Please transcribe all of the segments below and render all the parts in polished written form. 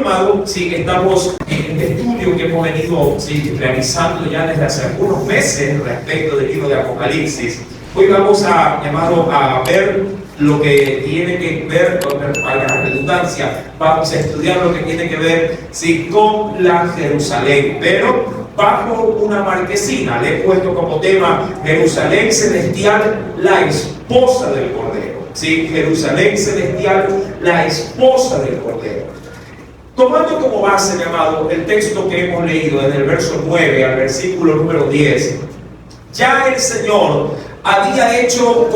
amado, sí, estamos en este estudio que hemos venido realizando ya desde hace algunos meses respecto del libro de Apocalipsis. Hoy vamos a, amado, a ver lo que tiene que ver, para la redundancia, vamos a estudiar lo que tiene que ver con la Jerusalén, pero bajo una marquesina. Le he puesto como tema Jerusalén celestial, la esposa del Cordero. Sí, Jerusalén celestial, la esposa del Cordero. Tomando como base, mi amado, el texto que hemos leído desde el verso 9 al versículo número 10, ya el Señor había hecho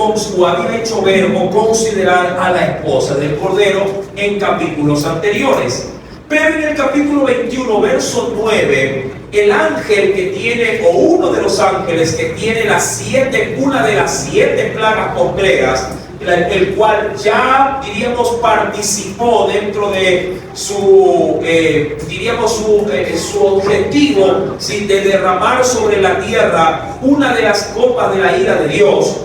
ver o considerar a la esposa del Cordero en capítulos anteriores. Pero en el capítulo 21, verso 9, el ángel que tiene, o uno de los ángeles que tiene una de las 7 plagas postreras, el cual ya, participó dentro de su, su objetivo, de derramar sobre la tierra una de las copas de la ira de Dios.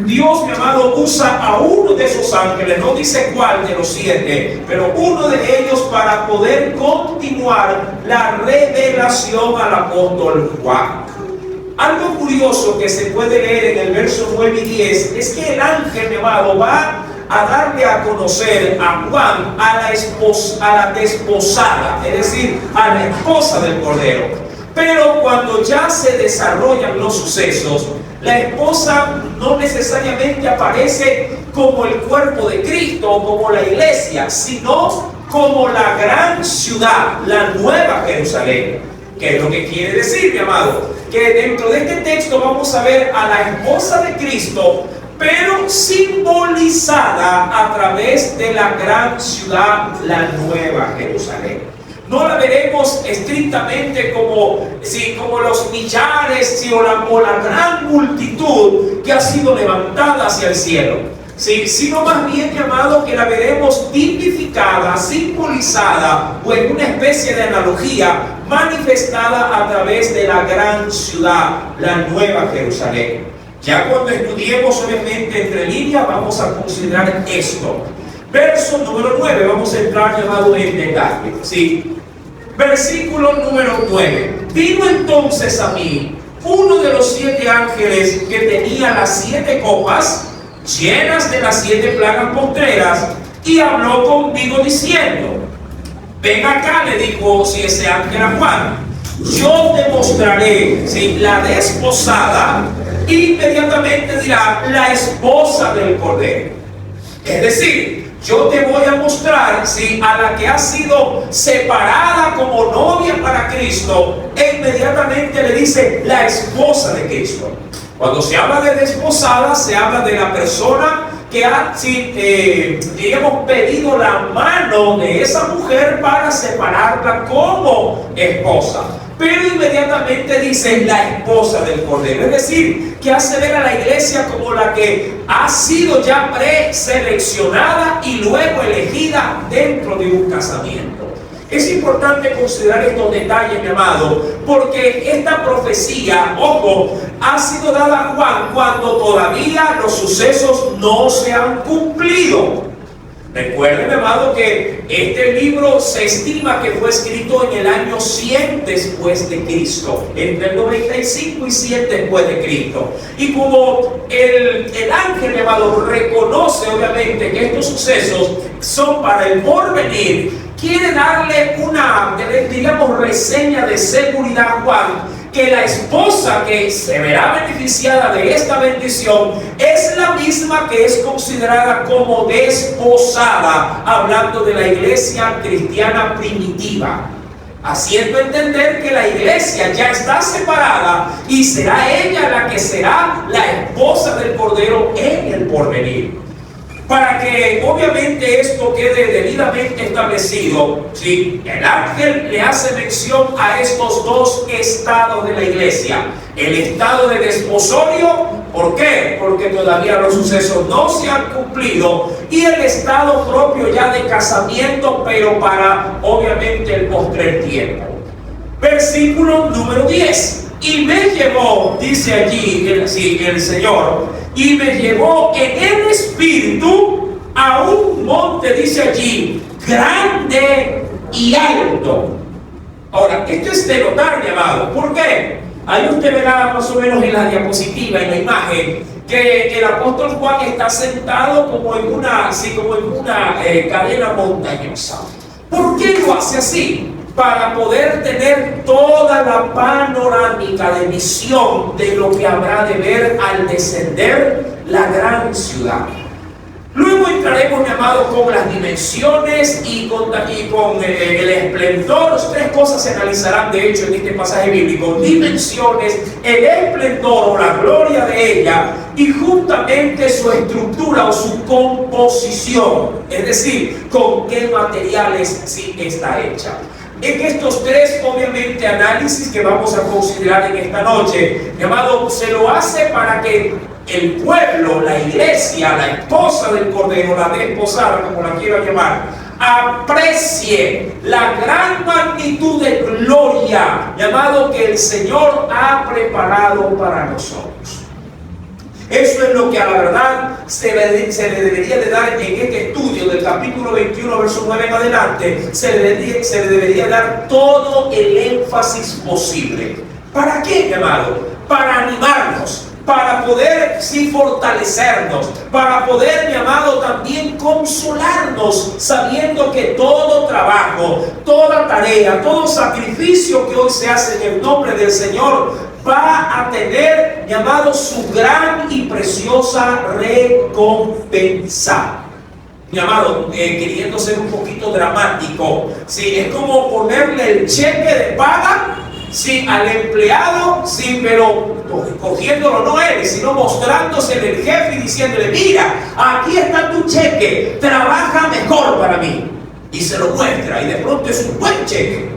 Dios, mi amado, usa a uno de esos ángeles, no dice cuál de los 7, pero uno de ellos para poder continuar la revelación al apóstol Juan. Algo curioso que se puede leer en el verso 9 y 10 es que el ángel, mi amado, va a darle a conocer a Juan a la desposada, es decir, a la esposa del Cordero. Pero cuando ya se desarrollan los sucesos, la esposa no necesariamente aparece como el cuerpo de Cristo o como la iglesia, sino como la gran ciudad, la nueva Jerusalén. ¿Qué es lo que quiere decir, mi amado? Que dentro de este texto vamos a ver a la esposa de Cristo, pero simbolizada a través de la gran ciudad, la nueva Jerusalén. No la veremos estrictamente como los millares o la gran multitud que ha sido levantada hacia el cielo, sino más bien, llamado, que la veremos tipificada, simbolizada o en una especie de analogía manifestada a través de la gran ciudad, la nueva Jerusalén. Ya cuando estudiemos obviamente entre líneas vamos a considerar esto. Verso número 9, vamos a entrar, llamado, en detalle. Versículo número 9. Vino entonces a mí uno de los 7 ángeles que tenía las 7 copas llenas de las 7 plagas postreras, y habló conmigo diciendo: ven acá, le dijo ese ángel a Juan, yo te mostraré la desposada, inmediatamente dirá la esposa del Cordero. Es decir, yo te voy a mostrar a la que ha sido separada como novia para Cristo, e inmediatamente le dice la esposa de Cristo. Cuando se habla de desposada, se habla de la persona que ha, pedido la mano de esa mujer para separarla como esposa. Pero inmediatamente dice la esposa del Cordero, es decir, que hace ver a la iglesia como la que ha sido ya preseleccionada y luego elegida dentro de un casamiento. Es importante considerar estos detalles, mi amado, porque esta profecía, ojo, ha sido dada a Juan cuando todavía los sucesos no se han cumplido. Recuerden, mi amado, que este libro se estima que fue escrito en el año 100 después de Cristo, entre el 95 y 100 después de Cristo. Y como el ángel, mi amado, reconoce obviamente que estos sucesos son para el porvenir, quiere darle una, reseña de seguridad a Juan, que la esposa que se verá beneficiada de esta bendición es la misma que es considerada como desposada, hablando de la iglesia cristiana primitiva, haciendo entender que la iglesia ya está separada y será ella la que será la esposa del Cordero en el porvenir. Para que obviamente esto quede debidamente establecido, el ángel le hace mención a estos 2 estados de la iglesia: el estado de desposorio, ¿por qué? Porque todavía los sucesos no se han cumplido, y el estado propio ya de casamiento, pero para obviamente el postrer tiempo. Versículo número 10. Y me llevó, dice allí el Señor, y me llevó en el espíritu a un monte, dice allí, grande y alto. Ahora, esto es de notar, mi amado. ¿Por qué? Ahí usted verá más o menos en la diapositiva, en la imagen, que el apóstol Juan está sentado como en una cadena montañosa. ¿Por qué lo hace así? Para poder tener toda la panorámica de visión de lo que habrá de ver al descender la gran ciudad. Luego entraremos, mi amado, con las dimensiones y con el esplendor. Tres cosas se analizarán, de hecho, en este pasaje bíblico: dimensiones, el esplendor o la gloria de ella, y juntamente su estructura o su composición, es decir, con qué materiales sí está hecha. En estos tres, obviamente, análisis que vamos a considerar en esta noche, mi amado, se lo hace para que el pueblo, la iglesia, la esposa del Cordero, la desposada, como la quiero llamar, aprecie la gran magnitud de gloria, llamado, que el Señor ha preparado para nosotros. Eso es lo que a la verdad se le debería de dar en este estudio del capítulo 21, verso 9 en adelante. Se le debería dar todo el énfasis posible. ¿Para qué, mi amado? Para animarnos, para poder sí fortalecernos, para poder, mi amado, también consolarnos, sabiendo que todo trabajo, toda tarea, todo sacrificio que hoy se hace en el nombre del Señor va a tener, mi amado, su gran y preciosa recompensa. Mi amado, queriendo ser un poquito dramático, ¿sí? Es como ponerle el cheque de paga, sí, al empleado, sí, pero cogiéndolo no él, sino mostrándosele el jefe y diciéndole: mira, aquí está tu cheque, trabaja mejor para mí. Y se lo muestra, y de pronto es un buen cheque,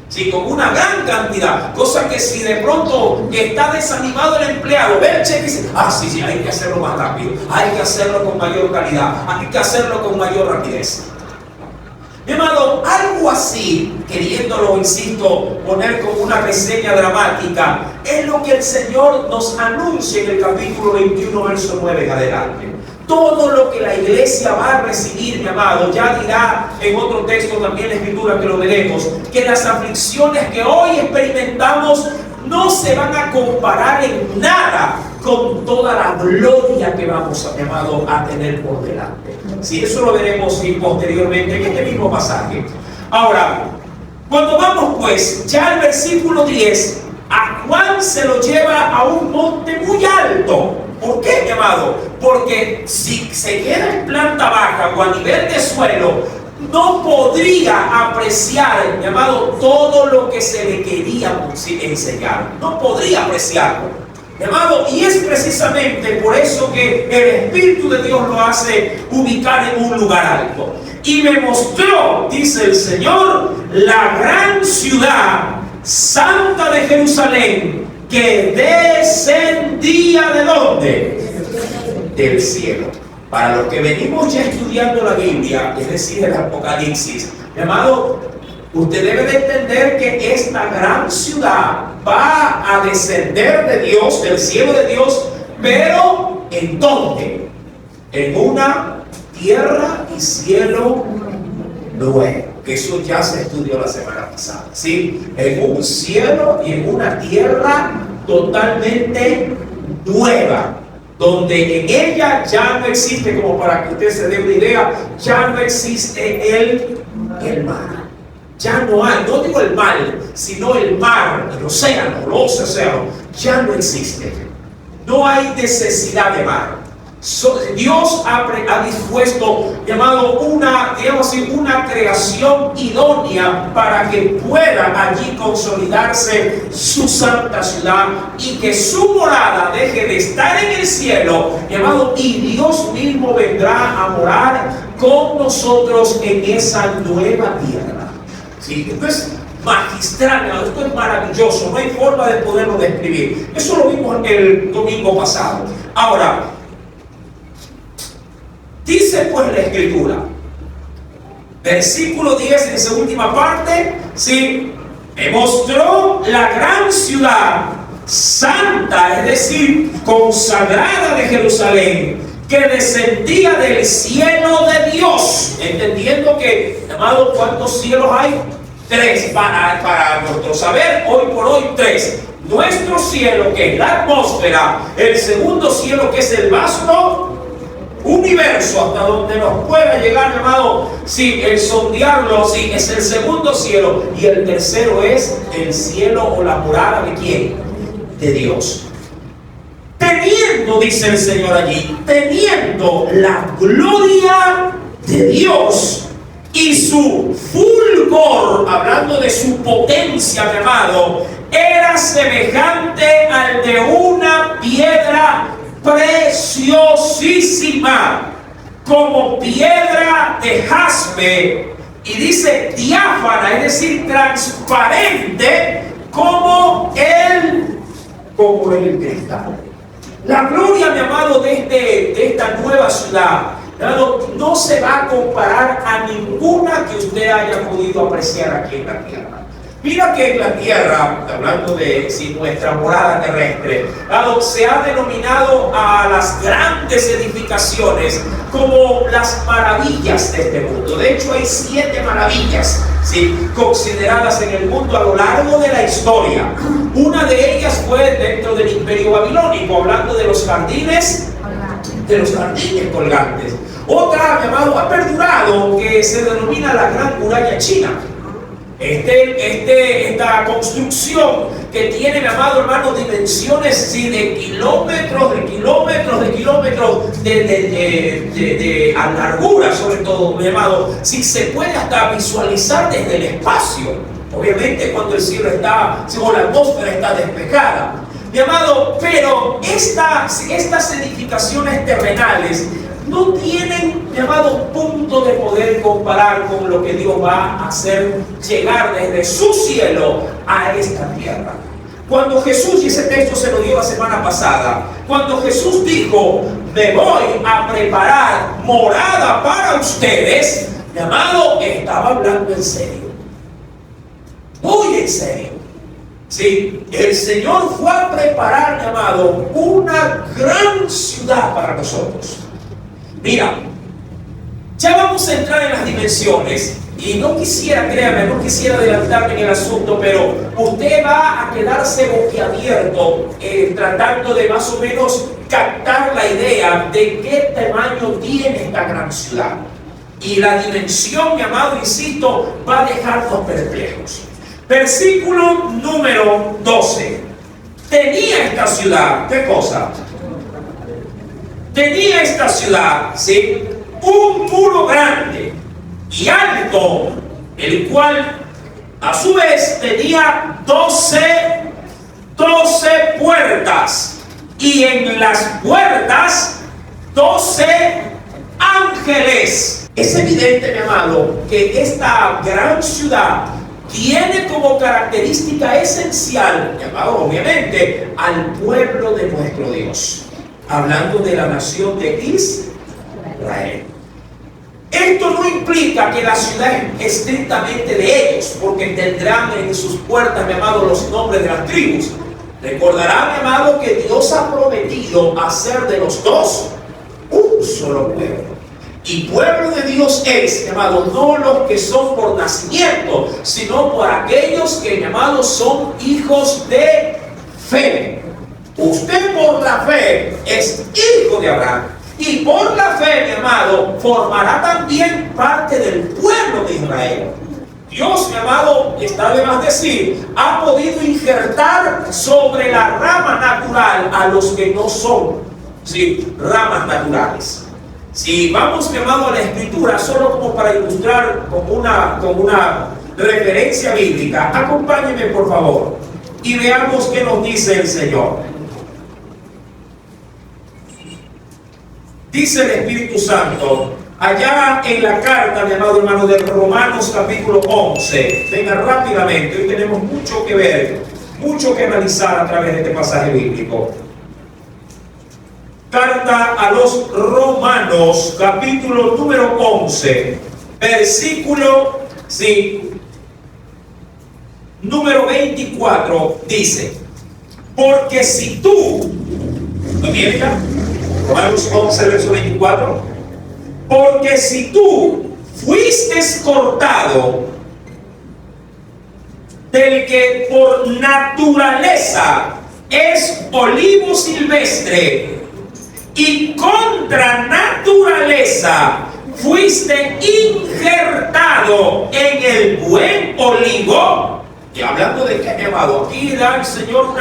sí, con una gran cantidad, cosa que si de pronto está desanimado el empleado, ve el cheque y dice: ah, sí, hay que hacerlo más rápido, hay que hacerlo con mayor calidad, hay que hacerlo con mayor rapidez. Mi amado, algo así, queriéndolo, insisto, poner como una reseña dramática, es lo que el Señor nos anuncia en el capítulo 21, verso 9 en adelante. Todo lo que la iglesia va a recibir, mi amado, ya dirá en otro texto también la Escritura, que lo veremos, que las aflicciones que hoy experimentamos no se van a comparar en nada con toda la gloria que vamos, mi amado, a tener por delante. Si eso lo veremos posteriormente en este mismo pasaje. Ahora, cuando vamos pues ya al versículo 10, a Juan se lo lleva a un monte muy alto. ¿Por qué, mi amado? Porque si se queda en planta baja o a nivel de suelo, no podría apreciar, mi amado, todo lo que se le quería enseñar. No podría apreciarlo, mi amado, y es precisamente por eso que el Espíritu de Dios lo hace ubicar en un lugar alto. Y me mostró, dice el Señor, la gran ciudad santa de Jerusalén, que descendía ¿de dónde? Del cielo. Para los que venimos ya estudiando la Biblia, es decir, el Apocalipsis, mi amado, usted debe de entender que esta gran ciudad va a descender de Dios, del cielo de Dios, pero ¿en dónde? En una tierra y cielo nuevo. Que eso ya se estudió la semana pasada, ¿sí? En un cielo y en una tierra totalmente nueva, donde en ella ya no existe, como para que usted se dé una idea, ya no existe el mar. Ya no hay, no digo el mar, sino el mar, el océano, los océanos, ya no existe. No hay necesidad de mar. Dios ha dispuesto, llamado una creación idónea para que pueda allí consolidarse su santa ciudad y que su morada deje de estar en el cielo, llamado, y Dios mismo vendrá a morar con nosotros en esa nueva tierra. ¿Sí? Esto es magistral, esto es maravilloso, no hay forma de poderlo describir. Eso lo vimos el domingo pasado. Ahora, dice pues la Escritura, versículo 10 en esa última parte, ¿sí? Me mostró la gran ciudad santa, es decir, consagrada de Jerusalén, que descendía del cielo de Dios. Entendiendo que, amado, ¿cuántos cielos hay? 3, para nuestro saber, hoy por hoy 3. Nuestro cielo, que es la atmósfera; el segundo cielo, que es el vasto universo, hasta donde nos pueda llegar, amado, el sondearlo, es el segundo cielo; y el tercero es el cielo o la morada ¿de quién? De Dios. Teniendo, dice el Señor allí, teniendo la gloria de Dios y su fulgor, hablando de su potencia, mi amado, era semejante al de una piedra preciosísima, como piedra de jaspe, y dice diáfana, es decir, transparente, como el cristal. La gloria, mi amado, de esta nueva ciudad, no se va a comparar a ninguna que usted haya podido apreciar aquí en la tierra. Mira que en la tierra, hablando de nuestra morada terrestre, se ha denominado a las grandes edificaciones como las maravillas de este mundo. De hecho, hay 7 maravillas, consideradas en el mundo a lo largo de la historia. Una de ellas fue dentro del Imperio Babilónico, hablando de los jardines colgantes. Otra, mi amado, ha perdurado, que se denomina la Gran Muralla China. Esta construcción que tiene, mi amado hermano, dimensiones de kilómetros de largura, sobre todo, mi amado, se puede hasta visualizar desde el espacio, obviamente cuando el cielo está, o la atmósfera está despejada, mi amado. Pero estas edificaciones terrenales no tienen, mi amado, punto de poder comparar con lo que Dios va a hacer llegar desde su cielo a esta tierra. Cuando Jesús, y ese texto se lo dio la semana pasada, cuando Jesús dijo: me voy a preparar morada para ustedes, mi amado, estaba hablando en serio, muy en serio. Sí, el Señor fue a preparar, mi amado, una gran ciudad para nosotros. Mira, ya vamos a entrar en las dimensiones, y no quisiera adelantarme en el asunto, pero usted va a quedarse boquiabierto tratando de más o menos captar la idea de qué tamaño tiene esta gran ciudad. Y la dimensión, mi amado, insisto, va a dejarnos perplejos. Versículo número 12. Tenía esta ciudad, ¿qué cosa? Tenía esta ciudad, un muro grande y alto, el cual a su vez tenía 12 puertas, y en las puertas 12 ángeles. Es evidente, mi amado, que esta gran ciudad tiene como característica esencial, mi amado, obviamente, al pueblo de nuestro Dios. Hablando de la nación de Israel. Esto no implica que la ciudad es estrictamente de ellos, porque tendrán en sus puertas, mi amado, los nombres de las tribus. Recordará, mi amado, que Dios ha prometido hacer de los dos un solo pueblo. Y pueblo de Dios es, mi amado, no los que son por nacimiento, sino por aquellos que, mi amado, son hijos de fe. Usted por la fe es hijo de Abraham, y por la fe, mi amado, formará también parte del pueblo de Israel. Dios, mi amado, está de más decir, ha podido injertar sobre la rama natural a los que no son ramas naturales. Si vamos, mi amado, a la Escritura, solo como para ilustrar con una referencia bíblica, acompáñenme por favor y veamos qué nos dice el Señor. Dice el Espíritu Santo allá en la carta, mi amado hermano, de Romanos capítulo 11. Venga rápidamente, hoy tenemos mucho que ver, mucho que analizar a través de este pasaje bíblico. Carta a los Romanos capítulo número 11, versículo número 24, dice: porque si tú, ¿lo tienes ya? Romanos 11, verso 24. Porque si tú fuiste cortado del que por naturaleza es olivo silvestre, y contra naturaleza fuiste injertado en el buen olivo. Y hablando de qué, mi amado, aquí da el Señor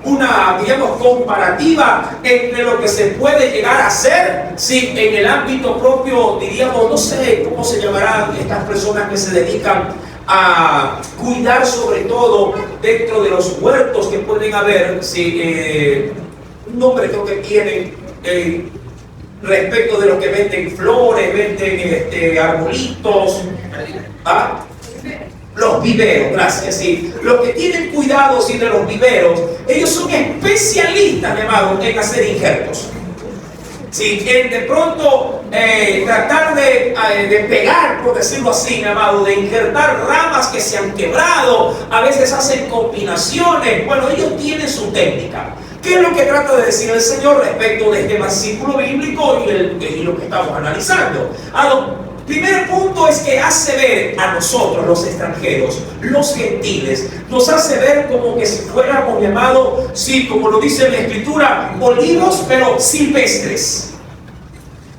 una digamos, comparativa entre lo que se puede llegar a hacer, si en el ámbito propio, diríamos, no sé cómo se llamarán estas personas que se dedican a cuidar sobre todo dentro de los huertos que pueden haber, si un nombre creo que tienen respecto de los que venden flores, venden arbolitos, ¿ah? Los viveros, gracias, sí. Los que tienen cuidado, sí, de los viveros, ellos son especialistas, mi amado, en hacer injertos. Sí, en de pronto tratar de pegar, por decirlo así, mi amado, de injertar ramas que se han quebrado, a veces hacen combinaciones. Bueno, ellos tienen su técnica. ¿Qué es lo que trata de decir el Señor respecto de este versículo bíblico y lo que estamos analizando? Primer punto es que hace ver a nosotros, los extranjeros, los gentiles, nos hace ver como que si fuéramos llamados, sí, como lo dice la Escritura, olivos pero silvestres.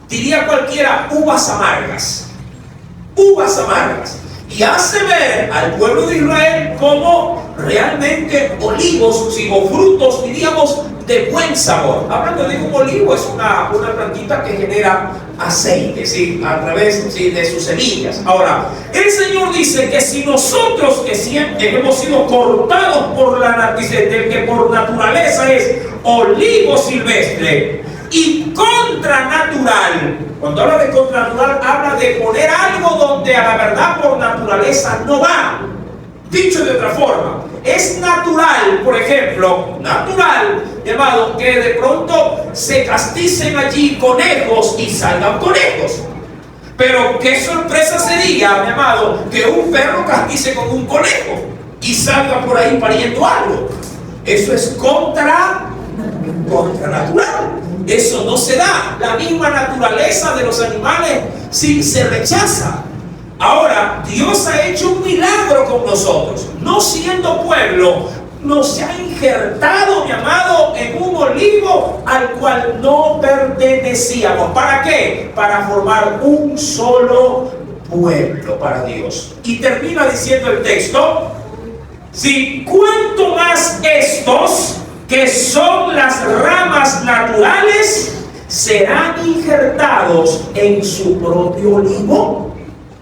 Diría cualquiera, uvas amargas. Uvas amargas. Y hace ver al pueblo de Israel como realmente olivos, sí, o frutos, diríamos, de buen sabor. Hablando de un olivo, es una plantita que genera aceite, ¿sí? A través, ¿sí?, de sus semillas. Ahora, el Señor dice que si nosotros que siempre hemos sido cortados por del que por naturaleza es olivo silvestre y contranatural, cuando habla de contranatural, habla de poner algo donde a la verdad por naturaleza no va. Dicho de otra forma, es natural, por ejemplo, natural, llamado, que de pronto se casticen allí conejos y salgan conejos. Pero qué sorpresa sería, mi amado, que un perro castice con un conejo y salga por ahí pariendo algo. Eso es contranatural. Eso no se da. La misma naturaleza de los animales sí se rechaza. Ahora, Dios ha hecho un milagro con nosotros. No siendo pueblo, nos ha injertado, mi amado, en un olivo al cual no pertenecíamos. ¿Para qué? Para formar un solo pueblo para Dios. Y termina diciendo el texto: si cuanto más estos, que son las ramas naturales, serán injertados en su propio olivo.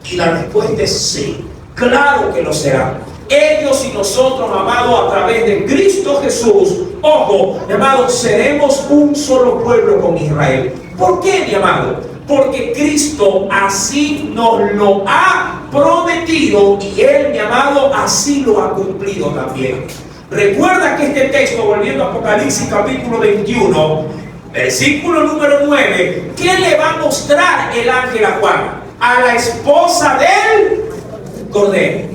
Y la respuesta es sí, claro que lo serán. Ellos y nosotros, amado, a través de Cristo Jesús, ojo, mi amado, seremos un solo pueblo con Israel. ¿Por qué, mi amado? Porque Cristo así nos lo ha prometido y Él, mi amado, así lo ha cumplido también. Recuerda que este texto, volviendo a Apocalipsis capítulo 21, versículo número 9, ¿qué le va a mostrar el ángel a Juan? A la esposa del Cordero.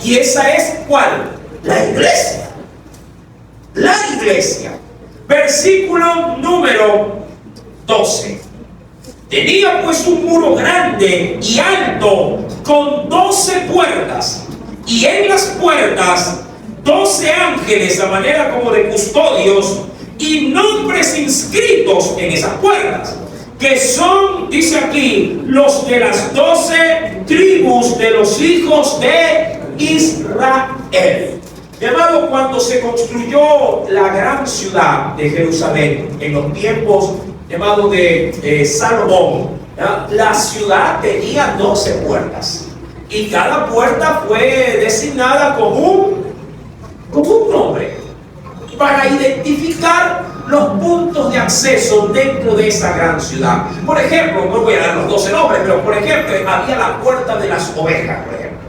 Y esa es ¿cuál? La iglesia. La iglesia. Versículo número 12. Tenía pues un muro grande y alto con 12 puertas, y en las puertas 12 ángeles a manera como de custodios, y nombres inscritos en esas puertas, que son, dice aquí, los de las 12 tribus de los hijos de Israel. Mi amado, cuando se construyó la gran ciudad de Jerusalén, en los tiempos, llamado de Salomón, la ciudad tenía 12 puertas. Y cada puerta fue designada con un nombre, para identificar los puntos de acceso dentro de esa gran ciudad. Por ejemplo, no voy a dar los 12 nombres, pero por ejemplo, había la puerta de las ovejas, por ejemplo.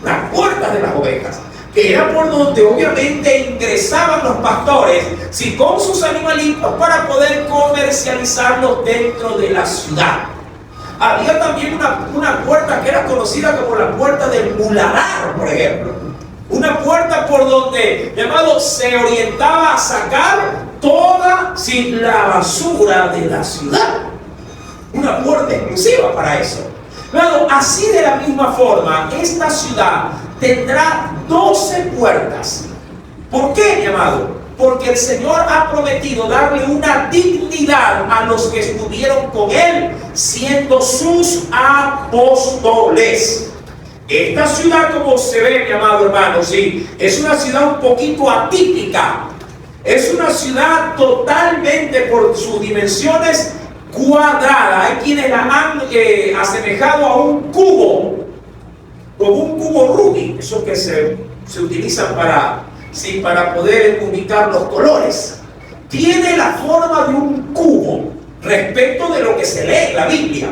La puerta de las ovejas, que era por donde obviamente ingresaban los pastores, sí, con sus animalitos para poder comercializarlos dentro de la ciudad. Había también una puerta que era conocida como la puerta del muladar, por ejemplo. Una puerta por donde, llamado, se orientaba a sacar toda la basura de la ciudad. Una puerta exclusiva para eso. Claro, así de la misma forma, esta ciudad tendrá 12 puertas. ¿Por qué, mi amado? Porque el Señor ha prometido darle una dignidad a los que estuvieron con Él, siendo sus apóstoles. Esta ciudad, como se ve, mi amado hermano, sí, es una ciudad un poquito atípica. Es una ciudad totalmente, por sus dimensiones, cuadrada. Hay quienes la han asemejado a un cubo, como un cubo Rubik, eso que se utilizan para poder ubicar los colores. Tiene la forma de un cubo respecto de lo que se lee en la Biblia.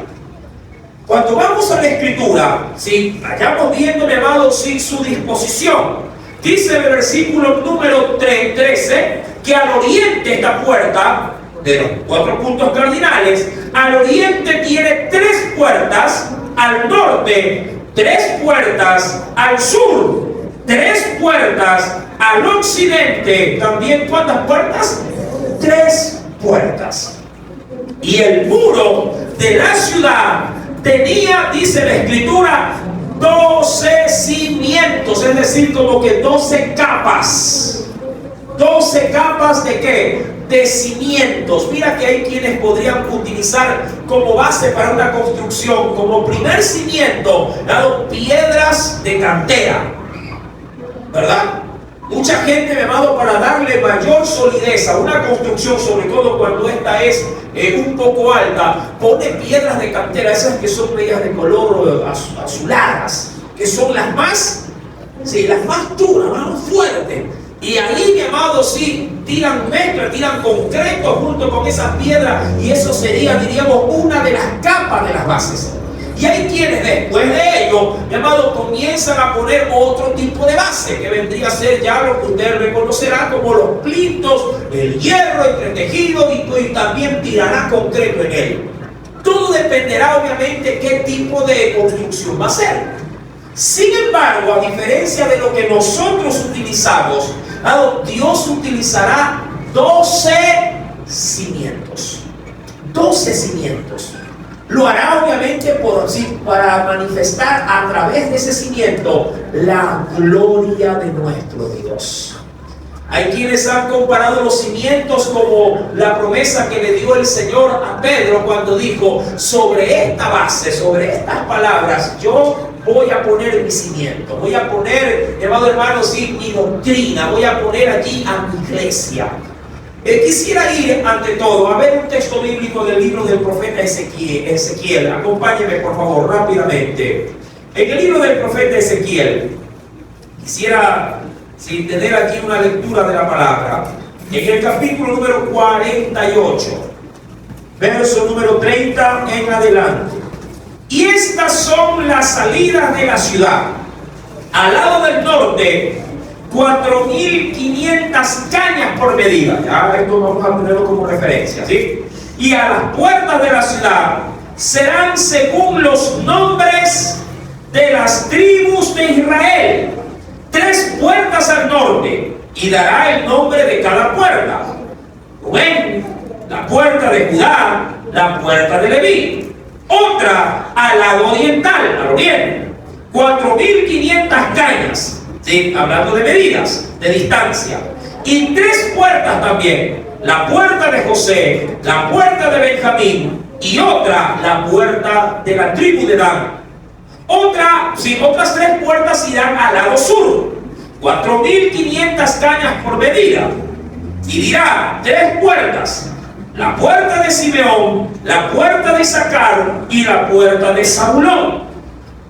Cuando vamos a la Escritura, vayamos viendo, mi amado, su disposición. Dice en el versículo número 13 que al oriente esta puerta, de los 4 puntos cardinales, al oriente tiene 3 puertas, al norte 3 puertas, al sur 3 puertas, al occidente también, ¿cuántas puertas? 3 puertas. Y el muro de la ciudad tenía, dice la Escritura, 12 cimientos, es decir, como que 12 capas. 12 capas ¿de qué? De cimientos. Mira que hay quienes podrían utilizar como base para una construcción, como primer cimiento, dado piedras de cantera, ¿verdad? Mucha gente, mi amado, para darle mayor solidez a una construcción, sobre todo cuando esta es un poco alta, pone piedras de cantera, esas que son medias de color azuladas, que son las más duras, más fuertes. Y ahí, mi amado, tiran mezcla, tiran concreto junto con esas piedras, y eso sería, diríamos, una de las capas de las bases. Y hay quienes después de ello, mi amado, comienzan a poner otro tipo de base, que vendría a ser ya lo que usted reconocerá como los plintos, el hierro entretejido, y también tirará concreto en él. Todo dependerá, obviamente, qué tipo de construcción va a ser. Sin embargo, a diferencia de lo que nosotros utilizamos, Dios utilizará 12 cimientos. 12 cimientos. Lo hará obviamente para manifestar a través de ese cimiento la gloria de nuestro Dios. Hay quienes han comparado los cimientos como la promesa que le dio el Señor a Pedro cuando dijo: sobre esta base, sobre estas palabras, yo voy a poner mi cimiento, voy a poner, amado hermano, mi doctrina, voy a poner allí a mi iglesia. Quisiera ir ante todo a ver un texto bíblico del libro del profeta Ezequiel. Acompáñeme por favor rápidamente. En el libro del profeta Ezequiel, quisiera tener aquí una lectura de la palabra. En el capítulo número 48, verso número 30 en adelante. Y estas son las salidas de la ciudad. Al lado del norte, 4.500 cañas por medida. Ya esto vamos a tenerlo como referencia, ¿sí? Y a las puertas de la ciudad serán según los nombres de las tribus de Israel. 3 puertas al norte, y dará el nombre de cada puerta: Rubén, la puerta de Judá, la puerta de Leví. Otra al lado oriental, al oriente, 4.500 cañas, ¿sí? Hablando de medidas, de distancia. Y 3 puertas también: la puerta de José, la puerta de Benjamín, y otra, la puerta de la tribu de Dan. Otras 3 puertas irán al lado sur, 4.500 cañas por medida. Y dirá: 3 puertas: la puerta de Simeón, la puerta de Isaacar y la puerta de Zabulón.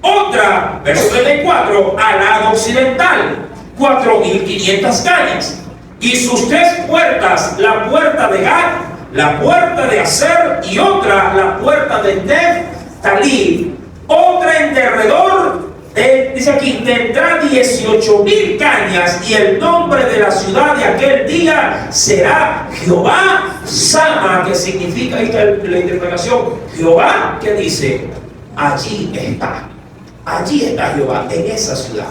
Otra, verso 34, al lado occidental, 4.500 cañas. Y sus 3 puertas: la puerta de Gad, la puerta de Aser y otra, la puerta de Neftalí. Otra en derredor, dice aquí, tendrá 18.000 cañas, y el nombre de la ciudad de aquel día será Jehová Sama, que significa, ahí está la interpretación, Jehová, que dice, allí está Jehová, en esa ciudad.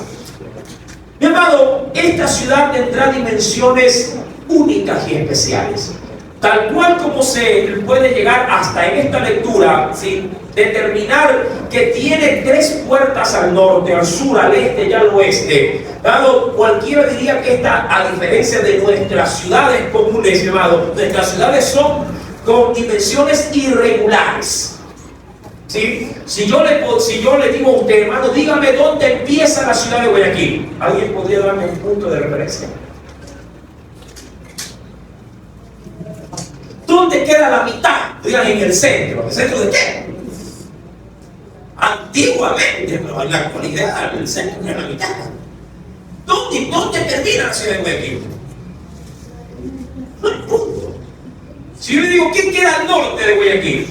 Mi amado, esta ciudad tendrá dimensiones únicas y especiales. Tal cual como se puede llegar hasta en esta lectura, ¿sí?, determinar que tiene 3 puertas al norte, al sur, al este y al oeste. Dado, cualquiera diría que esta, a diferencia de nuestras ciudades comunes, mi amado, nuestras ciudades son con dimensiones irregulares. ¿Sí? Si yo le digo a usted, hermano, dígame dónde empieza la ciudad de Guayaquil, ¿alguien podría darme un punto de referencia? ¿Dónde queda la mitad? Digan, en el centro. ¿El centro de qué? Antiguamente, pero en la actualidad el centro es la mitad. ¿Dónde termina la ciudad de Guayaquil? No hay punto. Si yo le digo, ¿qué queda al norte de Guayaquil?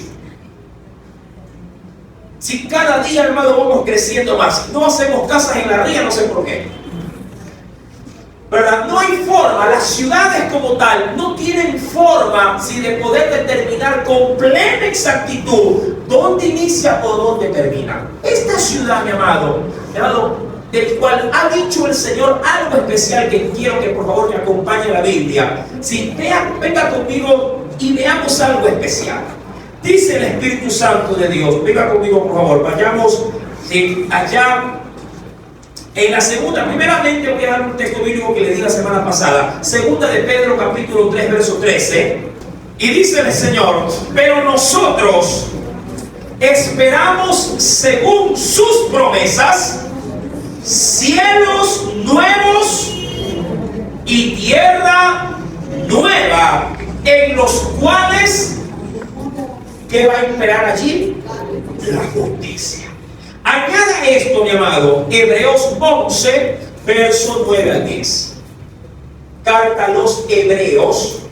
Si cada día, hermano, vamos creciendo más, no hacemos casas en la ría, no sé por qué, ¿verdad? No hay forma, las ciudades como tal no tienen forma de poder determinar con plena exactitud dónde inicia o dónde termina. Esta ciudad, mi amado, del cual ha dicho el Señor algo especial, que quiero que por favor me acompañe a la Biblia. Si venga conmigo y veamos algo especial. Dice el Espíritu Santo de Dios, venga conmigo por favor, vayamos allá en la segunda. Primeramente voy a dar un texto bíblico que le di la semana pasada, segunda de Pedro capítulo 3 verso 13, y dice el Señor: pero nosotros esperamos según sus promesas cielos nuevos y tierra nueva, en los cuales, ¿qué va a imperar allí? La justicia. Añada esto, mi amado, Hebreos 11, verso 9 al 10. Carta a los Hebreos,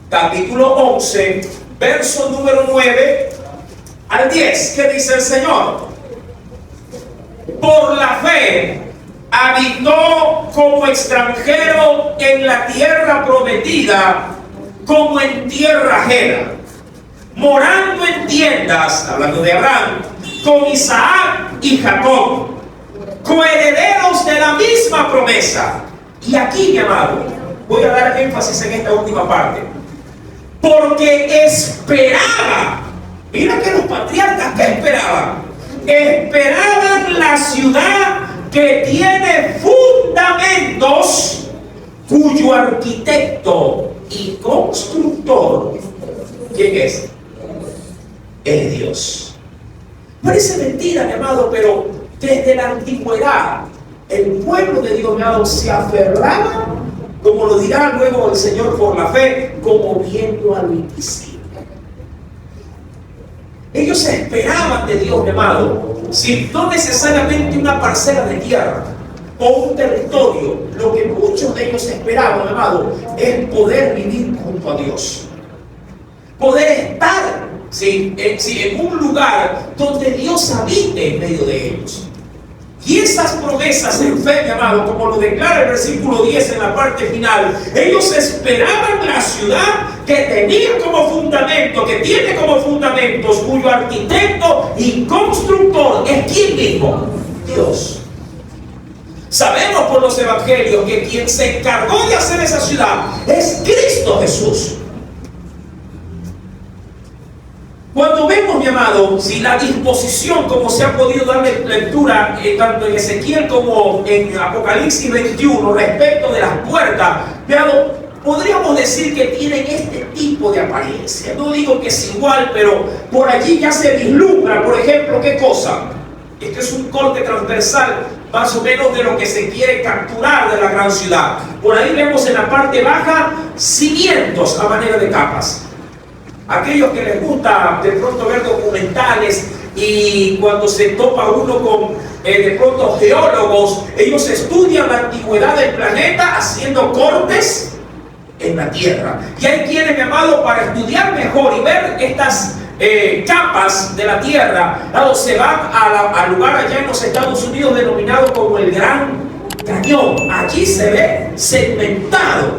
capítulo 11, verso número 9 al 10. ¿Qué dice el Señor? Por la fe habitó como extranjero en la tierra prometida, como en tierra ajena, morando en tiendas, hablando de Abraham, con Isaac y Jacob, coherederos de la misma promesa. Y aquí, mi amado, voy a dar énfasis en esta última parte, porque esperaba. Mira que los patriarcas, ¿qué esperaban? Esperaban la ciudad que tiene fundamentos, cuyo arquitecto y constructor, ¿quién es? Es Dios. Parece mentira, mi amado, pero desde la antigüedad el pueblo de Dios, mi amado, se aferraba, como lo dirá luego el Señor, por la fe, como viendo a lo invisible. Ellos esperaban de Dios, mi amado, si no necesariamente una parcela de tierra o un territorio. Lo que muchos de ellos esperaban, mi amado, es poder vivir junto a Dios, poder estar en un lugar donde Dios habite en medio de ellos. Y esas promesas en fe, mi amado, como lo declara el versículo 10 en la parte final, ellos esperaban la ciudad que tenía como fundamento, que tiene como fundamentos, cuyo arquitecto y constructor es ¿quién mismo? Dios. Sabemos por los evangelios que quien se encargó de hacer esa ciudad es Cristo Jesús. Cuando vemos, mi amado, la disposición, como se ha podido darle lectura tanto en Ezequiel como en Apocalipsis 21 respecto de las puertas, mi amado, podríamos decir que tienen este tipo de apariencia. No digo que es igual, pero por allí ya se vislumbra, por ejemplo, ¿qué cosa? Este es un corte transversal más o menos de lo que se quiere capturar de la gran ciudad. Por ahí vemos en la parte baja cimientos a manera de capas. Aquellos que les gusta de pronto ver documentales y cuando se topa uno con de pronto geólogos, ellos estudian la antigüedad del planeta haciendo cortes en la tierra. Y hay quienes, mi amado, para estudiar mejor y ver estas capas de la tierra, se van al lugar allá en los Estados Unidos denominado como el Gran Cañón. Allí se ve segmentado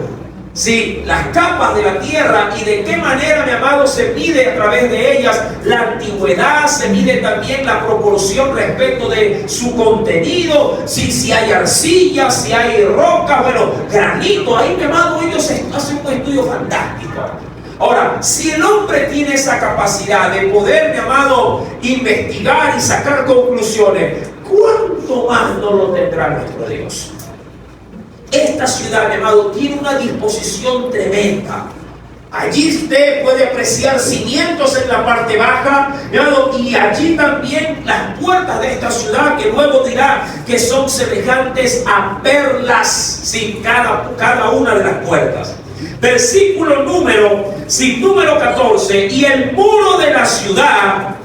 Sí, las capas de la tierra y de qué manera, mi amado, se mide a través de ellas la antigüedad, se mide también la proporción respecto de su contenido, si hay arcilla, si hay roca, bueno, granito, ahí, mi amado, ellos hacen un estudio fantástico. Ahora, si el hombre tiene esa capacidad de poder, mi amado, investigar y sacar conclusiones, ¿cuánto más no lo tendrá nuestro Dios? Esta ciudad, mi amado, tiene una disposición tremenda. Allí usted puede apreciar cimientos en la parte baja, mi amado, y allí también las puertas de esta ciudad, que luego dirá que son semejantes a perlas, sí, cada una de las puertas. Versículo número 14, y el muro de la ciudad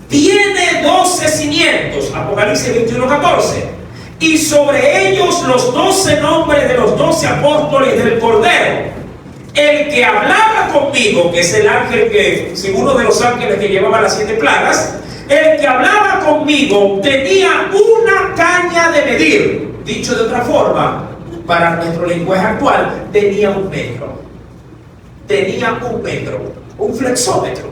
tiene 12 cimientos, Apocalipsis 21:14. Y sobre ellos los 12 nombres de los 12 apóstoles del Cordero. El que hablaba conmigo, que es el ángel que, según uno de los ángeles que llevaba las 7 plagas, el que hablaba conmigo tenía una caña de medir. Dicho de otra forma, para nuestro lenguaje actual, tenía 1 metro. Tenía 1 metro, un flexómetro.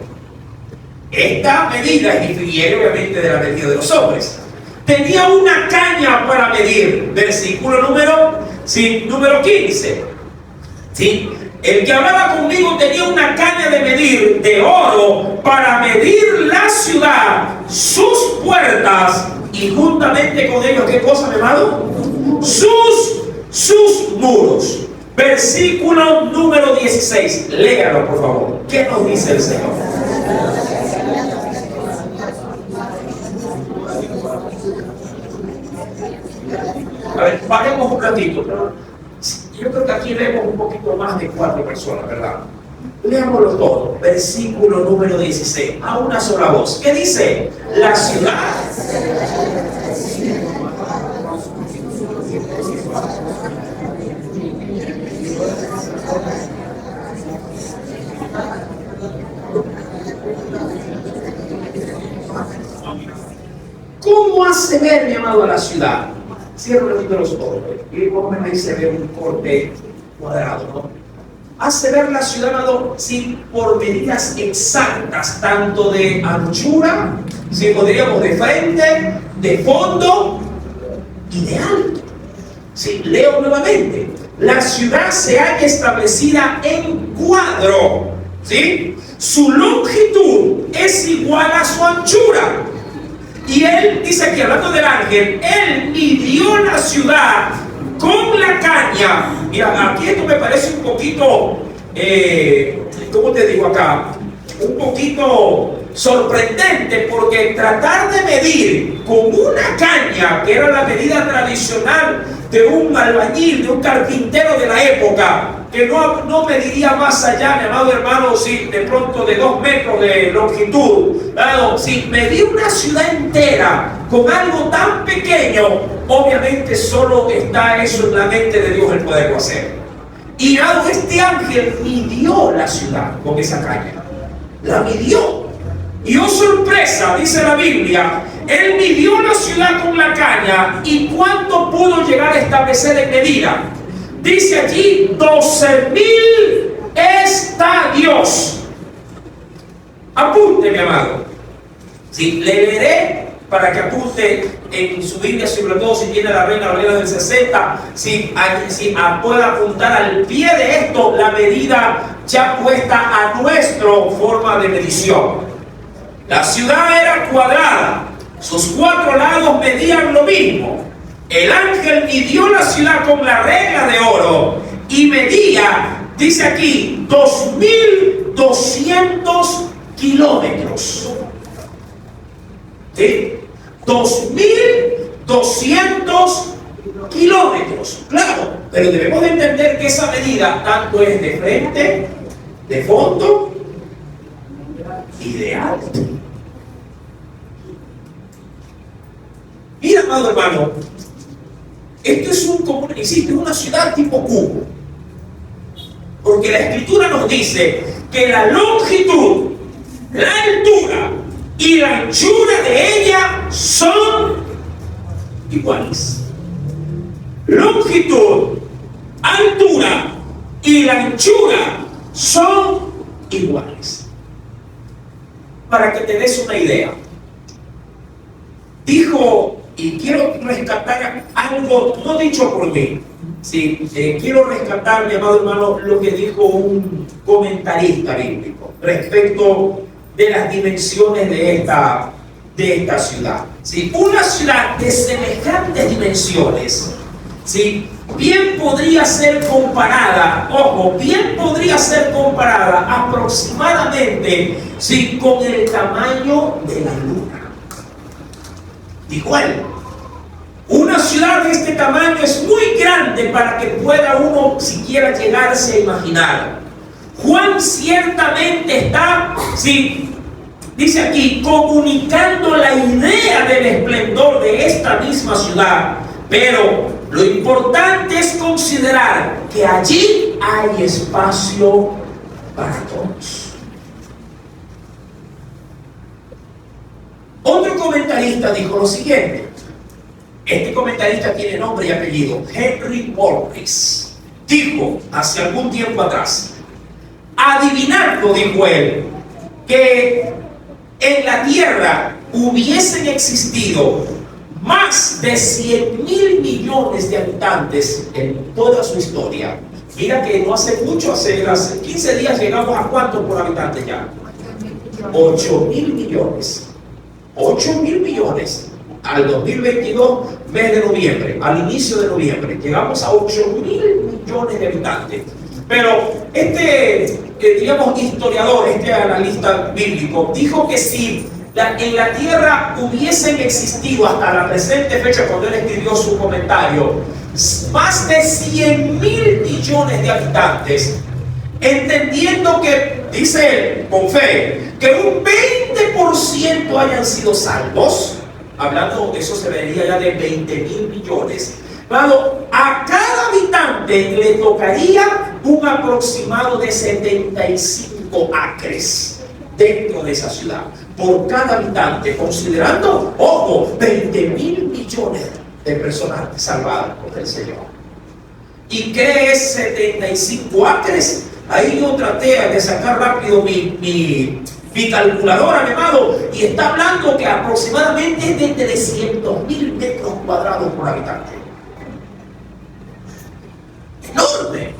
Esta medida difiere obviamente de la medida de los hombres. Tenía una caña para medir. Versículo número 15. ¿Sí? El que hablaba conmigo tenía una caña de medir de oro para medir la ciudad, sus puertas y juntamente con ellos, ¿qué cosa, mi amado? Sus muros. Versículo número 16. Léalo, por favor. ¿Qué nos dice el Señor? A ver, paremos un ratito. Yo creo que aquí leemos un poquito más de 4 personas, ¿verdad? Leámoslo todo. Versículo número 16. A una sola voz. ¿Qué dice? La ciudad. ¿Cómo hace ver, mi amado, a la ciudad? Cierro los ojos y como ahí se ve un corte cuadrado, ¿no? Hace ver la ciudad, amado, sí, por medidas exactas, tanto de anchura, si podríamos de frente, de fondo y de alto. Sí, leo nuevamente. La ciudad se halla establecida en cuadro, ¿sí? Su longitud es igual a su anchura. Y él dice aquí, hablando del ángel, él midió la ciudad con la caña. Mira, aquí esto me parece un poquito, ¿cómo te digo acá? Un poquito sorprendente, porque tratar de medir con una caña, que era la medida tradicional de un albañil, de un carpintero de la época, que no mediría más allá, mi amado hermano, si de pronto de 2 metros de longitud, claro, si medir una ciudad entera con algo tan pequeño, obviamente solo está eso en la mente de Dios el poderlo hacer. Y dado este ángel midió la ciudad con esa caña, la midió. Y oh sorpresa, dice la Biblia, él midió la ciudad con la caña. ¿Y cuánto pudo llegar a establecer en medida? Dice allí 12,000 estadios. Apunte, mi amado. Sí, le leeré para que apunte en su Biblia, sobre todo si tiene la Reina Valera del 60, si pueda apuntar al pie de esto la medida ya puesta a nuestra forma de medición. La ciudad era cuadrada, sus 4 lados medían lo mismo. El ángel midió la ciudad con la regla de oro y medía, dice aquí, 2,200 kilómetros. ¿Sí? 2,200 kilómetros. Claro, pero debemos de entender que esa medida tanto es de frente, de fondo y de alto. Mira, amado hermano, esto es insisto, una ciudad tipo cubo. Porque la Escritura nos dice que la longitud, la altura y la anchura de ella son iguales. Longitud, altura y la anchura son iguales. Para que te des una idea, dijo, y quiero rescatar algo no dicho por mí, sí, quiero rescatar, mi amado hermano, lo que dijo un comentarista bíblico respecto de las dimensiones de esta ciudad. ¿Sí? Una ciudad de semejantes dimensiones, ¿sí? Bien podría ser comparada, ojo, bien podría ser comparada aproximadamente, ¿sí?, con el tamaño de la luna. Igual, una ciudad de este tamaño es muy grande para que pueda uno siquiera llegarse a imaginar. Juan ciertamente está, ¿sí?, dice aquí, comunicando la idea del esplendor de esta misma ciudad, pero lo importante es considerar que allí hay espacio para todos. Otro comentarista dijo lo siguiente. Este comentarista tiene nombre y apellido, Henry Morris. Dijo hace algún tiempo atrás, adivinando, dijo él, que en la tierra hubiesen existido más de 100.000 millones de habitantes en toda su historia. Mira que no hace mucho, hace 15 días llegamos a ¿cuánto por habitante ya? 8.000 millones. 8.000 millones. Al 2022, mes de noviembre, al inicio de noviembre, llegamos a 8.000 millones de habitantes. Pero digamos, historiador, este analista bíblico, dijo que si en la tierra hubiesen existido hasta la presente fecha, cuando él escribió su comentario, más de 100.000 millones de habitantes, entendiendo que, dice él, con fe, que un 20% hayan sido salvos, hablando, eso se vería ya de 20.000 millones. Claro, a cada habitante le tocaría un aproximado de 75 acres dentro de esa ciudad, por cada habitante, considerando, ojo, 20.000 millones de personas salvadas por el Señor. ¿Y qué es 75 acres? Ahí yo traté de sacar rápido mi calculadora, mi amado, y está hablando que aproximadamente es de 300.000 metros cuadrados por habitante. Enorme.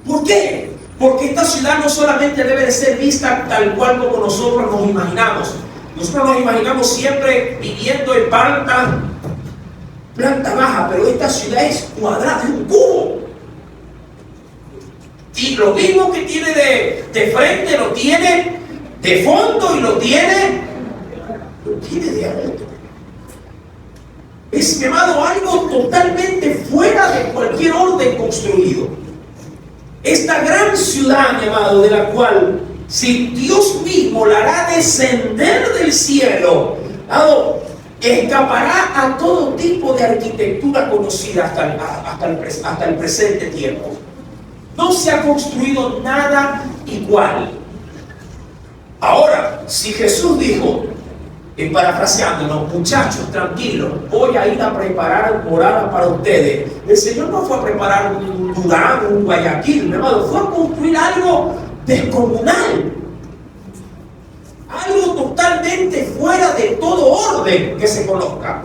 ¿Por qué? Porque esta ciudad no solamente debe de ser vista tal cual como nosotros nos imaginamos. Nosotros nos imaginamos siempre viviendo en planta baja, pero esta ciudad es cuadrada, es un cubo. Y lo mismo que tiene de frente, lo tiene de fondo y lo tiene de alto. Es, mi amado, algo totalmente fuera de cualquier orden construido. Esta gran ciudad, mi amado, de la cual, si Dios mismo la hará descender del cielo, amado, escapará a todo tipo de arquitectura conocida hasta el presente tiempo. No se ha construido nada igual. Ahora, si Jesús dijo, parafraseándonos, muchachos, tranquilos, voy a ir a preparar morada para ustedes, el Señor no fue a preparar un Durango, un Guayaquil, mi amado, fue a construir algo descomunal, algo totalmente fuera de todo orden que se conozca.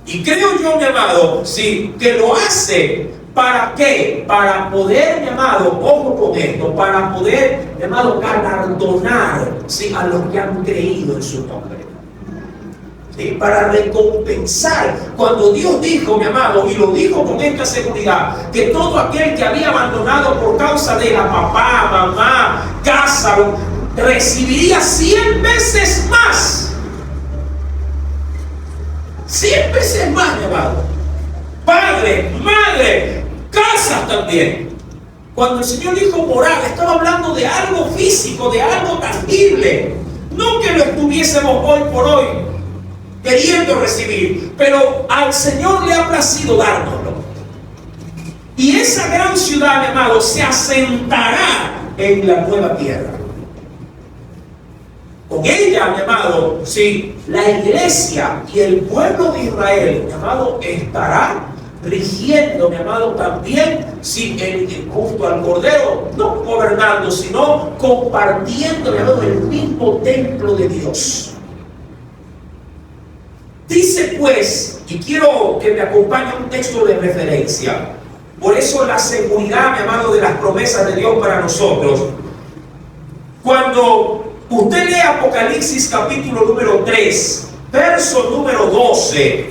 Y creo yo, mi amado, sí, que lo hace. ¿Para qué? Para poder, mi amado, ojo con esto, para poder, mi amado, galardonar, ¿sí?, a los que han creído en su nombre. ¿Sí? Para recompensar. Cuando Dios dijo, mi amado, y lo dijo con esta seguridad, que todo aquel que había abandonado por causa de la papá, mamá, casa, recibiría 100 veces más. 100 veces más, mi amado. Padre, madre, casas también. Cuando el Señor dijo morada, estaba hablando de algo físico, de algo tangible. No que lo estuviésemos hoy por hoy queriendo recibir, pero al Señor le ha placido dárnoslo. Y esa gran ciudad, mi amado, se asentará en la nueva tierra. Con ella, mi amado, sí, la iglesia y el pueblo de Israel, mi amado, estará rigiendo, mi amado, también, sí, junto al Cordero, no gobernando, sino compartiendo, mi amado, el mismo templo de Dios. Dice pues, y quiero que me acompañe un texto de referencia, por eso la seguridad, mi amado, de las promesas de Dios para nosotros. Cuando usted lee Apocalipsis capítulo número 3, verso número 12,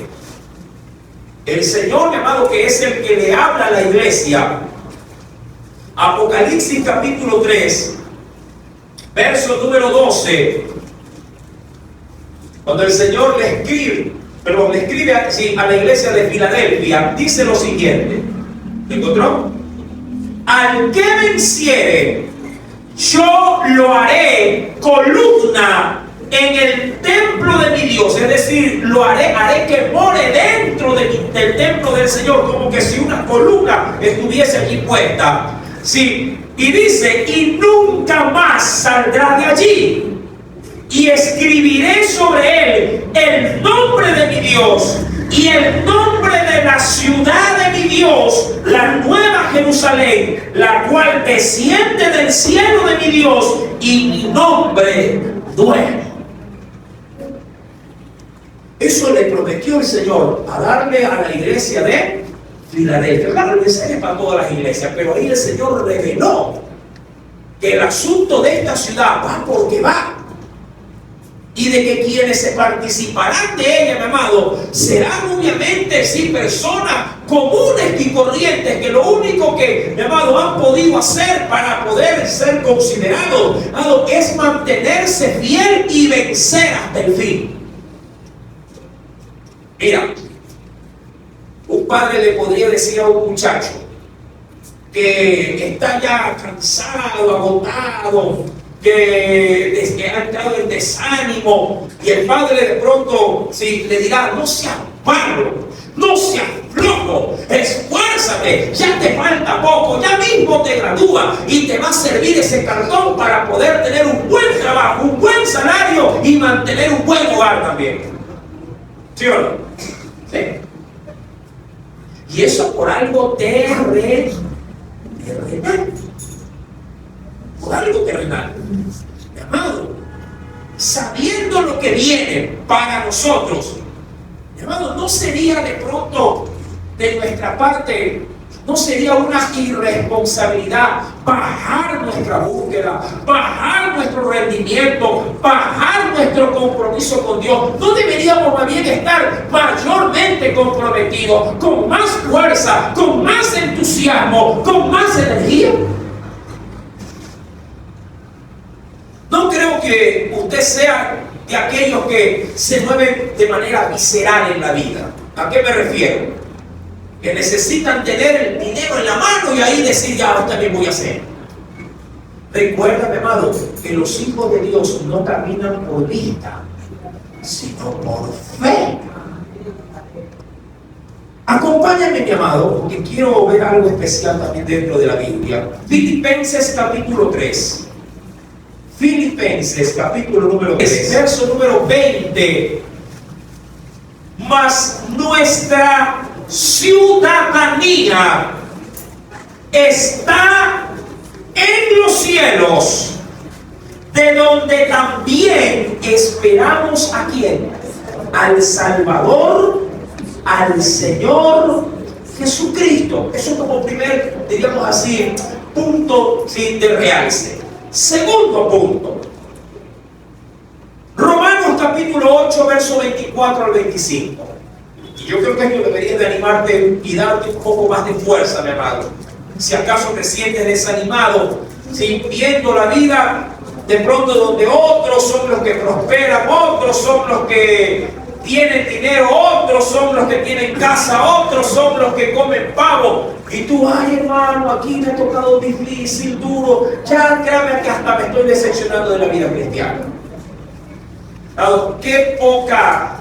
el Señor, mi amado, que es el que le habla a la iglesia, Apocalipsis capítulo 3, verso número 12, cuando el Señor le escribe a la iglesia de Filadelfia, dice lo siguiente. ¿Lo encontró? Al que venciere, yo lo haré columna en el templo de mi Dios. Es decir, haré que more dentro del templo del Señor, como que si una columna estuviese allí puesta. Sí. Y dice, y nunca más saldrá de allí. Y escribiré sobre él el nombre de mi Dios y el nombre de la ciudad de mi Dios, la nueva Jerusalén, la cual desciende del cielo de mi Dios, y mi nombre nuevo. Eso le prometió el Señor a darle a la iglesia de Filadelfia. Claro, el mensaje es para todas las iglesias, pero ahí el Señor reveló que el asunto de esta ciudad va porque va. Y de que quienes se participarán de ella, mi amado, serán obviamente sí personas comunes y corrientes, que lo único que, mi amado, han podido hacer para poder ser considerados, amado, es mantenerse fiel y vencer hasta el fin. Mira, un padre le podría decir a un muchacho que está ya cansado, agotado, que ha entrado en desánimo, y el padre de pronto le dirá: no seas malo, no seas flojo, esfuérzate, ya te falta poco, ya mismo te gradúas y te va a servir ese cartón para poder tener un buen trabajo, un buen salario y mantener un buen hogar también. ¿Sí o no? Sí. Y eso por algo terrenal. Por algo terrenal. Mi amado, sabiendo lo que viene para nosotros, mi amado, no sería de pronto de nuestra parte, no sería una irresponsabilidad bajar nuestra búsqueda, bajar nuestro rendimiento, bajar nuestro compromiso con Dios. No deberíamos más bien estar mayormente comprometidos, con más fuerza, con más entusiasmo, con más energía. No creo que usted sea de aquellos que se mueven de manera visceral en la vida. ¿A qué me refiero? Que necesitan tener el dinero en la mano y ahí decir: ya, ahora también voy a hacer. Recuerda, mi amado, que los hijos de Dios no caminan por vista, sino por fe. Acompáñame, mi amado, porque quiero ver algo especial también dentro de la Biblia. Filipenses capítulo 3. Filipenses capítulo número 3, verso número 20. Mas nuestra ciudadanía está en los cielos, de donde también esperamos ¿a quién? Al Salvador, al Señor Jesucristo. Eso como primer, diríamos así, punto de realce. Segundo punto, Romanos capítulo 8, verso 24 al 25. Y yo creo que esto debería de animarte y darte un poco más de fuerza, mi amado. Si acaso te sientes desanimado, viendo la vida de pronto donde otros son los que prosperan, otros son los que tienen dinero, otros son los que tienen casa, otros son los que comen pavo, y tú: ay, hermano, aquí me ha tocado difícil, duro, ya créame que hasta me estoy decepcionando de la vida cristiana. Qué poca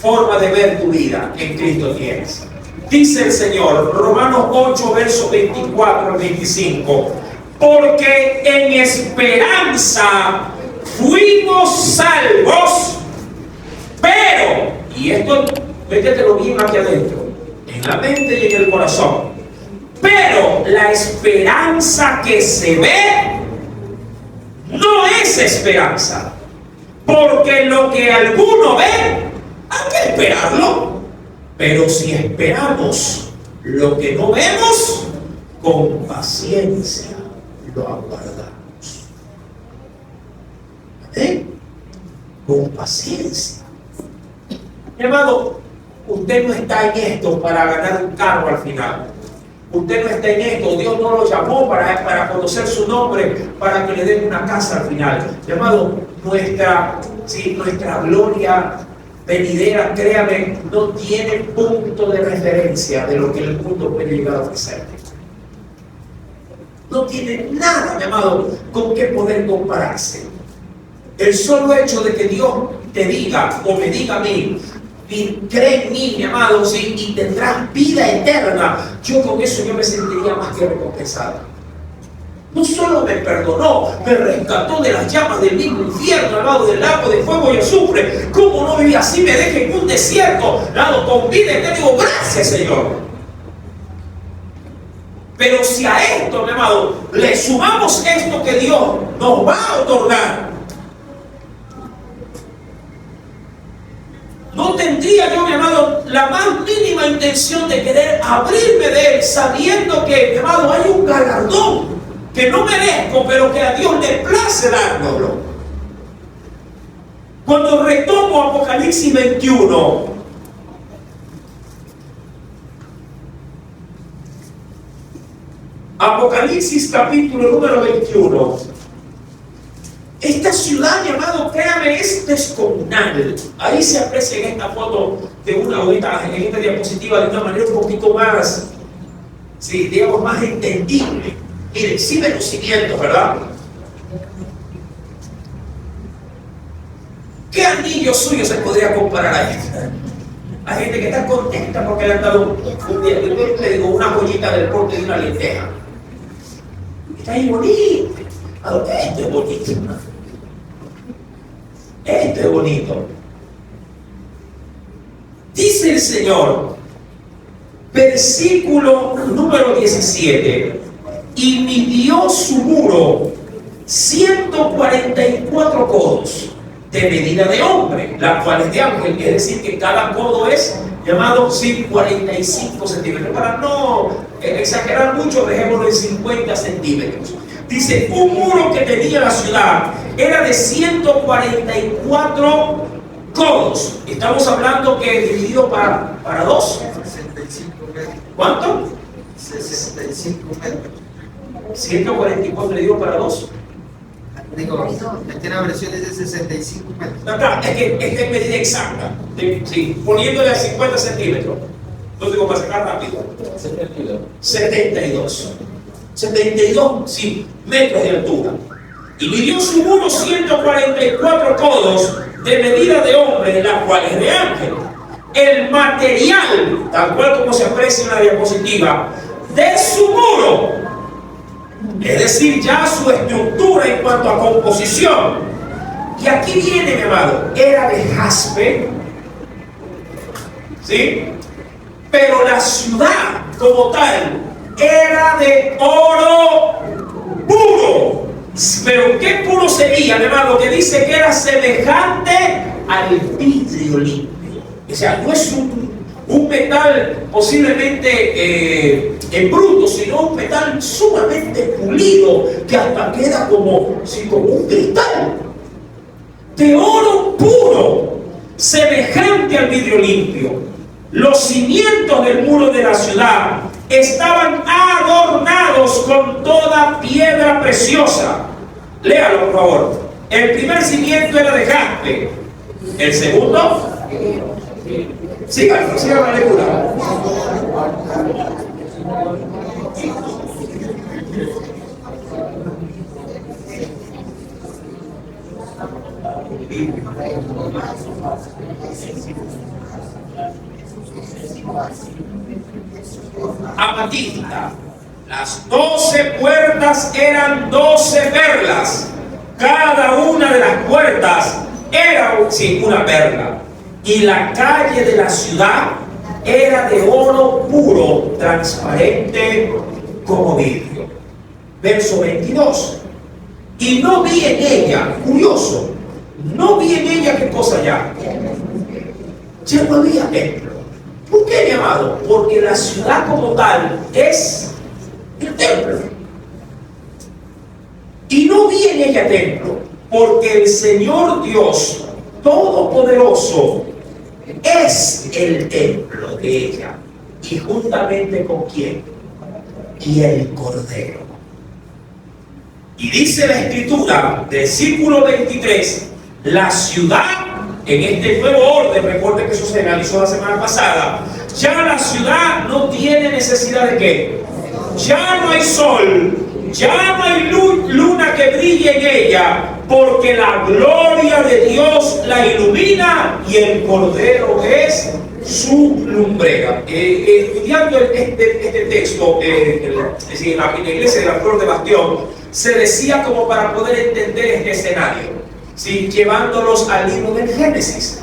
forma de ver tu vida en Cristo tienes. Dice el Señor, Romanos 8, versos 24 al 25: porque en esperanza fuimos salvos, pero, y esto, métetelo bien aquí adentro, en la mente y en el corazón. Pero la esperanza que se ve no es esperanza, porque lo que alguno ve hay que esperarlo. Pero si esperamos lo que no vemos, con paciencia lo aguardamos. Con paciencia. Mi amado, usted no está en esto para ganar un carro al final. Usted no está en esto. Dios no lo llamó para conocer su nombre, para que le den una casa al final. Mi amado, nuestra gloria venidera, créame, no tiene punto de referencia de lo que el mundo puede llegar a ofrecer. No tiene nada, mi amado, con qué poder compararse. El solo hecho de que Dios te diga o me diga a mí, cree en mí, mi amado, ¿sí? Y tendrás vida eterna, yo con eso yo me sentiría más que recompensado. No solo me perdonó, me rescató de las llamas del mismo infierno, al lado del lago de fuego y azufre. ¿Cómo no viví así? Me dejé en un desierto, dado con vida y te digo, gracias, Señor. Pero si a esto, mi amado, le sumamos esto que Dios nos va a otorgar, no tendría yo, mi amado, la más mínima intención de querer abrirme de él, sabiendo que, mi amado, hay un galardón que no merezco, pero que a Dios le place dárnoslo. Cuando retomo Apocalipsis 21, Apocalipsis capítulo número 21, esta ciudad, mi amado, créame, es descomunal. Ahí se aprecia en esta foto de una ahorita, en esta diapositiva, de una manera un poquito más, sí, digamos, más entendible. Miren, sí ve los cimientos, ¿verdad? ¿Qué anillo suyo se podría comparar a este? Hay gente que está contenta porque le han dado un día, le digo, una joyita del porte de una lenteja. Está ahí bonito. Este es bonito. Este es bonito. Dice el Señor, versículo número 17, y midió su muro 144 codos de medida de hombre, la cual es de ángel, es decir, que cada codo es llamado 45 centímetros. Para no exagerar mucho, dejémoslo en 50 centímetros. Dice, un muro que tenía la ciudad era de 144 codos. Estamos hablando que es dividido para dos. 65 metros. ¿Cuánto? 65 metros. 144 dividido para dos. Digo, en la versión es de 65 metros. No, claro, es que es medida exacta. Sí, poniéndole a 50 centímetros. No digo para sacar rápido. 72. 72, sí, metros de altura. Y midió su muro 144 codos de medida de hombre, la cual es de ángel. El material, tal cual como se aprecia en la diapositiva, de su muro, es decir, ya su estructura en cuanto a composición, que aquí viene, mi amado, era de jaspe, ¿sí? Pero la ciudad como tal era de oro puro. Pero ¿qué puro sería, mi hermano? Que dice que era semejante al vidrio limpio. O sea, no es un metal posiblemente en bruto, sino un metal sumamente pulido, que hasta queda como un cristal. De oro puro, semejante al vidrio limpio. Los cimientos del muro de la ciudad estaban adornados con toda piedra preciosa. Léalo, por favor. El primer cimiento era de jaspe. El segundo, sigan la lectura. Amatista. Las 12 puertas eran 12 perlas. Cada una de las puertas era una perla. Y la calle de la ciudad era de oro puro, transparente como vidrio. Verso 22. Y no vi en ella, curioso, no vi en ella, ¿qué cosa ya? Ya no había templo. ¿Por qué, mi amado? Porque la ciudad como tal es el templo. Y no vi en ella templo, porque el Señor Dios Todopoderoso es el templo de ella. ¿Y juntamente con quién? Y el Cordero. Y dice la Escritura, versículo 23, la ciudad, en este nuevo orden, recuerden que eso se realizó la semana pasada, ya la ciudad no tiene necesidad de qué. Ya no hay sol, ya no hay luna que brille en ella, porque la gloria de Dios la ilumina y el Cordero es su lumbrera. Estudiando este texto, es decir, en la iglesia de la Flor de Bastión, se decía como para poder entender este escenario, ¿sí? Llevándolos al libro del Génesis.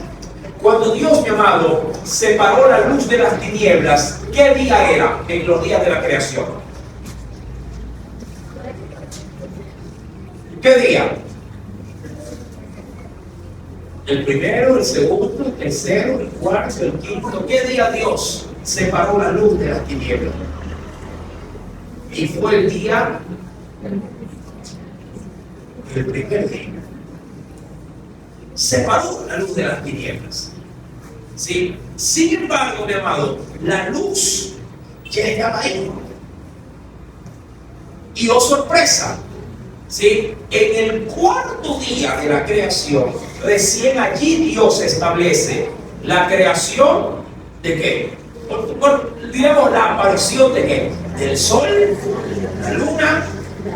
Cuando Dios, mi amado, separó la luz de las tinieblas, ¿qué día era en los días de la creación? ¿Qué día? El primero, el segundo, el tercero, el cuarto, el quinto. ¿Qué día Dios separó la luz de las tinieblas? Y fue el día, el primer día. Separó la luz de las tinieblas. ¿Sí? Sin embargo, mi amado, la luz ya estaba ahí. Y oh sorpresa, ¿sí? En el cuarto día de la creación, recién allí Dios establece la creación de qué? Digamos la aparición de qué? Del sol, la luna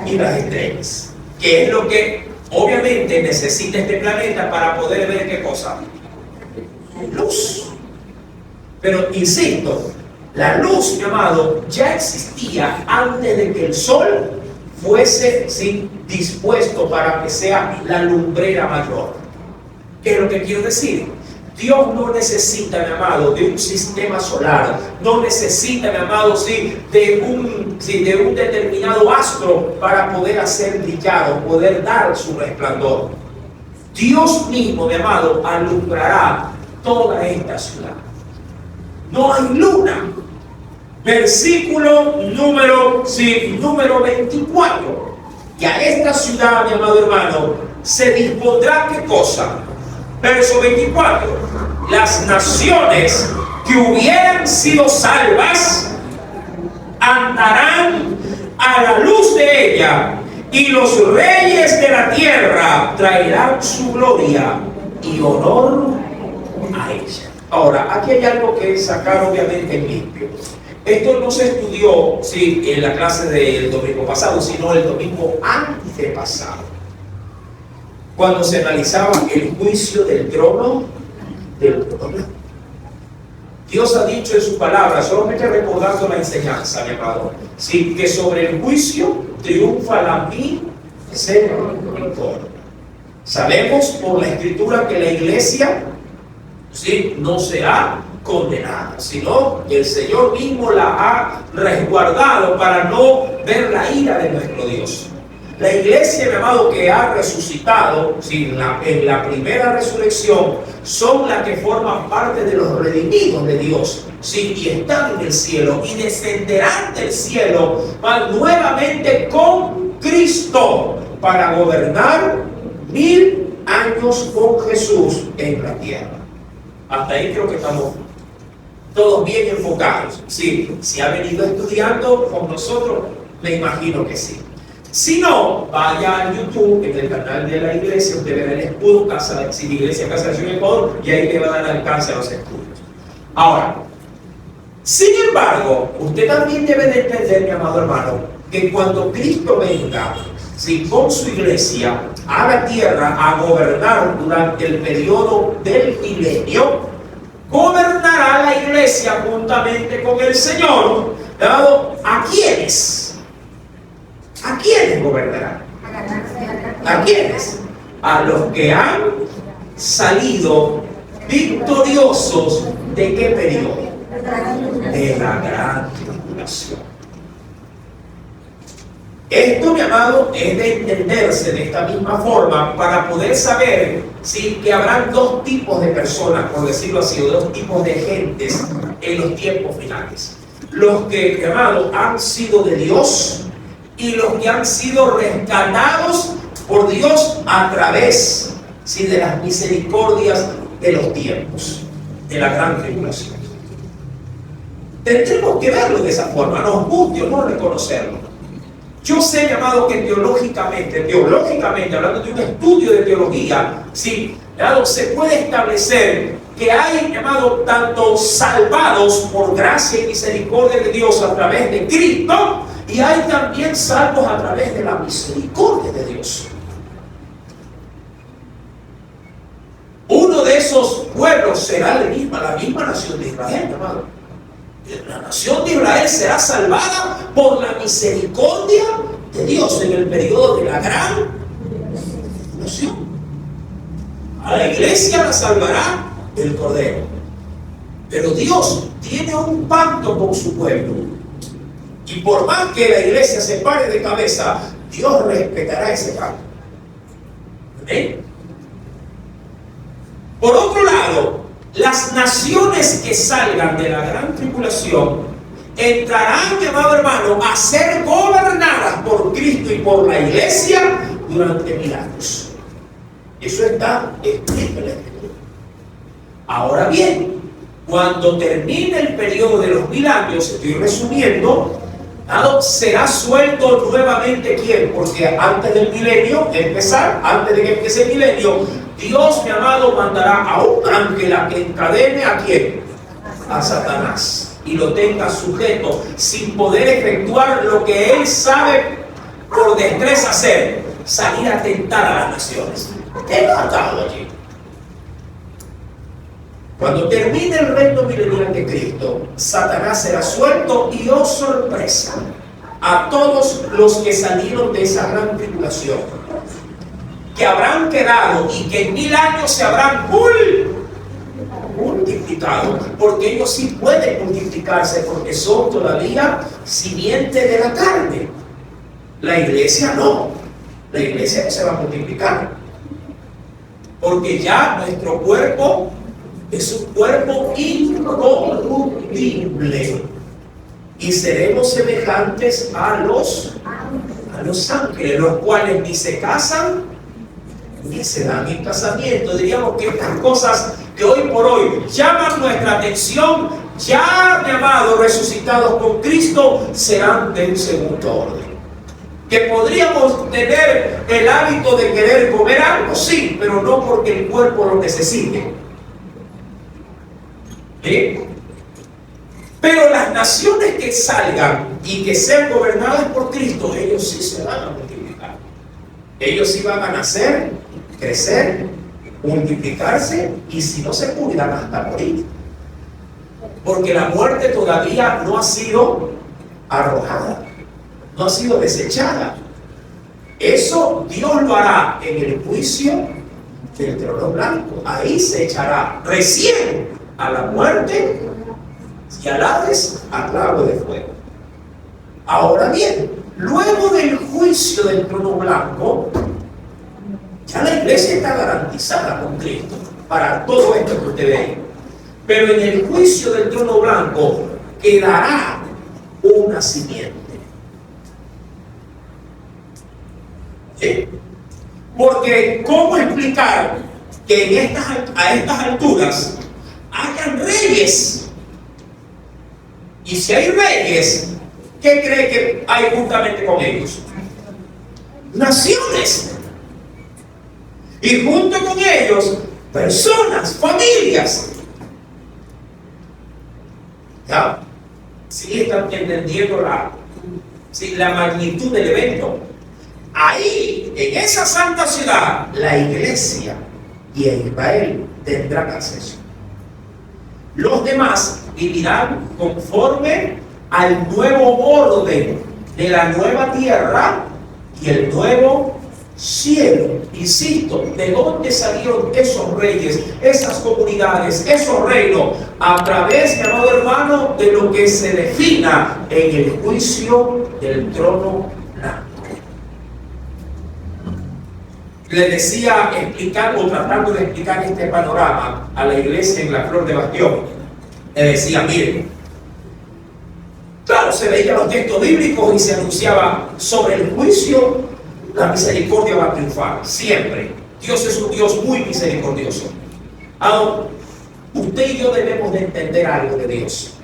y las estrellas. Que es lo que obviamente necesita este planeta para poder ver qué cosa. Luz. Pero insisto, la luz, mi amado, ya existía antes de que el sol fuese, ¿sí?, dispuesto para que sea la lumbrera mayor. ¿Qué es lo que quiero decir? Dios no necesita, mi amado, de un sistema solar, no necesita, mi amado, ¿sí?, de un determinado astro para poder hacer brillar o poder dar su resplandor. Dios mismo, mi amado, alumbrará toda esta ciudad. No hay luna. Versículo número 24. Y a esta ciudad, mi amado hermano, se dispondrá ¿qué cosa? Verso 24. Las naciones que hubieran sido salvas andarán a la luz de ella, y los reyes de la tierra traerán su gloria y honor a ella. Ahora, aquí hay algo que sacar obviamente en limpio. Esto no se estudió, sí, en la clase del domingo pasado, sino el domingo antepasado, cuando se analizaba el juicio del trono del pueblo. Dios ha dicho en su palabra, solamente recordando la enseñanza, mi amado, sí, que sobre el juicio triunfa la misericordia. Sabemos por la escritura que la iglesia, sí, no será condenada, sino que el Señor mismo la ha resguardado para no ver la ira de nuestro Dios. La iglesia, mi amado, que ha resucitado, ¿sí?, en la primera resurrección, son las que forman parte de los redimidos de Dios, ¿sí?, y están en el cielo y descenderán del cielo nuevamente con Cristo para gobernar 1000 años con Jesús en la tierra. Hasta ahí creo que estamos todos bien enfocados. Sí, si ha venido estudiando con nosotros, me imagino que sí. Si no, vaya a YouTube, en el canal de la iglesia, usted verá el escudo, Iglesia Casa de Acción Ecuador, y ahí le va a dar alcance a los estudios. Ahora, sin embargo, usted también debe de entender, mi amado hermano, que cuando Cristo venga, si con su iglesia a la tierra a gobernar durante el periodo del milenio, gobernará la iglesia juntamente con el Señor, dado a quiénes. ¿A quiénes gobernará? ¿A quiénes? A los que han salido victoriosos ¿de qué periodo? De la gran tribulación. Esto, mi amado, es de entenderse de esta misma forma para poder saber que habrán dos tipos de personas, por decirlo así, o dos tipos de gentes en los tiempos finales. Los que, mi amado, han sido de Dios y los que han sido rescatados por Dios a través de las misericordias de los tiempos, de la gran tribulación. Tendremos que verlo de esa forma, nos guste o no reconocerlo. Yo sé, mi amado, que teológicamente, hablando de un estudio de teología, sí, se puede establecer que hay, mi amado, tanto salvados por gracia y misericordia de Dios a través de Cristo, y hay también salvos a través de la misericordia de Dios. Uno de esos pueblos será la misma nación de Israel, mi amado. La nación de Israel será salvada por la misericordia de Dios en el periodo de la gran tribulación. A la iglesia la salvará el Cordero. Pero Dios tiene un pacto con su pueblo. Y por más que la iglesia se pare de cabeza, Dios respetará ese pacto. ¿Amén? Por otro lado, las naciones que salgan de la gran tribulación entrarán, mi amado hermano, a ser gobernadas por Cristo y por la iglesia durante 1000 años. Eso está escrito en la Escritura. Ahora bien, cuando termine el periodo de los 1000 años, estoy resumiendo, será suelto nuevamente ¿quién? Porque antes del milenio, antes de que empiece el milenio, Dios, mi amado, mandará a un ángel a que encadene ¿a quién? A Satanás, y lo tenga sujeto sin poder efectuar lo que él sabe por destreza hacer, salir a tentar a las naciones. Él ha atado allí. Cuando termine el reino milenial de Cristo, Satanás será suelto y, oh sorpresa, a todos los que salieron de esa gran tribulación, que habrán quedado y que en 1000 años se habrán multiplicado, porque ellos sí pueden multiplicarse porque son todavía simiente de la carne. La iglesia no. La iglesia no se va a multiplicar, porque ya nuestro cuerpo es un cuerpo incorruptible y seremos semejantes a los ángeles, los cuales ni se casan ni se dan en casamiento. Diríamos que estas cosas que hoy por hoy llaman nuestra atención, ya, mi amado, resucitados con Cristo, serán de un segundo orden. Que podríamos tener el hábito de querer comer algo, sí, pero no porque el cuerpo lo necesite. ¿Sí? Pero las naciones que salgan y que sean gobernadas por Cristo, ellos sí se van a multiplicar. Ellos sí van a nacer, crecer, multiplicarse, y si no se cuidan, hasta morir. Porque la muerte todavía no ha sido arrojada, no ha sido desechada. Eso Dios lo hará en el juicio del trono blanco. Ahí se echará recién a la muerte y al Hades al lago de fuego. Ahora bien, luego del juicio del trono blanco, ya la iglesia está garantizada con Cristo para todo esto que usted ve. Pero en el juicio del trono blanco quedará una simiente. ¿Sí? Porque ¿cómo explicar que a estas alturas hayan reyes? Y si hay reyes, ¿qué cree que hay juntamente con ellos? Naciones. Y junto con ellos, personas, familias. ¿Ya? Sí, están entendiendo la magnitud del evento. Ahí, en esa santa ciudad, la iglesia y Israel tendrán acceso. Los demás vivirán conforme al nuevo orden de la nueva tierra y el nuevo cielo. Insisto, ¿de dónde salieron esos reyes, esas comunidades, esos reinos? A través, mi amado hermano, de lo que se defina en el juicio del trono blanco. Le decía, explicando, tratando de explicar este panorama a la iglesia en la Flor de Bastión, le decía, miren, claro, se veían los textos bíblicos y se anunciaba sobre el juicio, la misericordia va a triunfar, siempre. Dios es un Dios muy misericordioso. Ahora, usted y yo debemos de entender algo de Dios,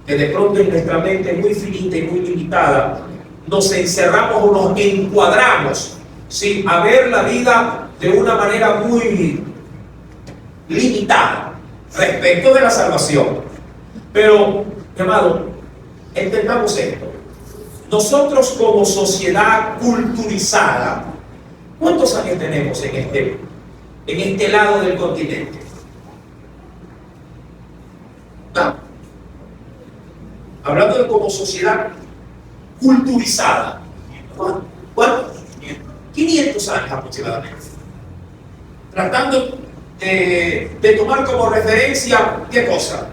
que de pronto en nuestra mente muy finita y muy limitada, nos encerramos o nos encuadramos, ¿sí?, a ver la vida de una manera muy limitada respecto de la salvación. Pero, mi amado, entendamos esto. Nosotros como sociedad culturizada, ¿cuántos años tenemos en este lado del continente? ¿Ah? Hablando de como sociedad culturizada. ¿Cuántos? 500 años aproximadamente. Tratando de tomar como referencia, ¿qué cosa?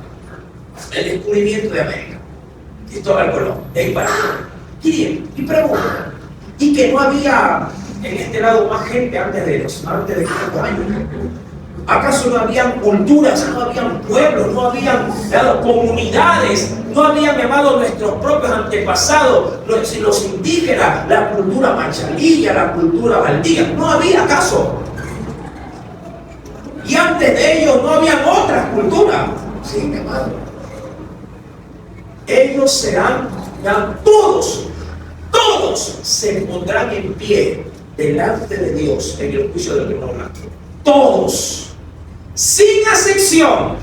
El descubrimiento de América. Cristóbal Colón, de ahí para acá. Y pregunta, ¿y que no había en este lado más gente antes de 500 años? ¿Acaso no habían culturas, no habían pueblos, no habían comunidades, no habían llamado nuestros propios antepasados, los indígenas, la cultura machalilla, la cultura baldía? ¿No había acaso? Y antes de ellos no habían otras culturas. Sí, mi amado. Ellos serán, todos se pondrán en pie delante de Dios en el juicio del trono blanco. Todos, sin excepción,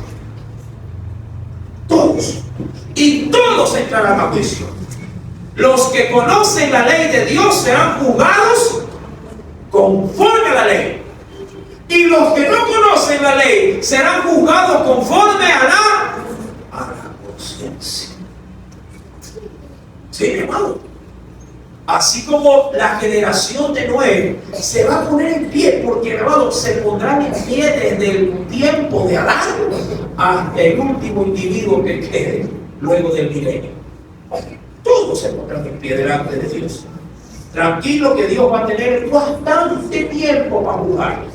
todos, y todos entrarán a juicio. Los que conocen la ley de Dios serán juzgados conforme a la ley, y los que no conocen la ley serán juzgados conforme a la conciencia. Sí, mi amado. Así como la generación de Noé se va a poner en pie, porque, mi amado, se pondrán en pie desde el tiempo de Adán hasta el último individuo que quede luego del milenio. Todos se pondrán en pie delante de Dios. Tranquilo que Dios va a tener bastante tiempo para juzgarlos.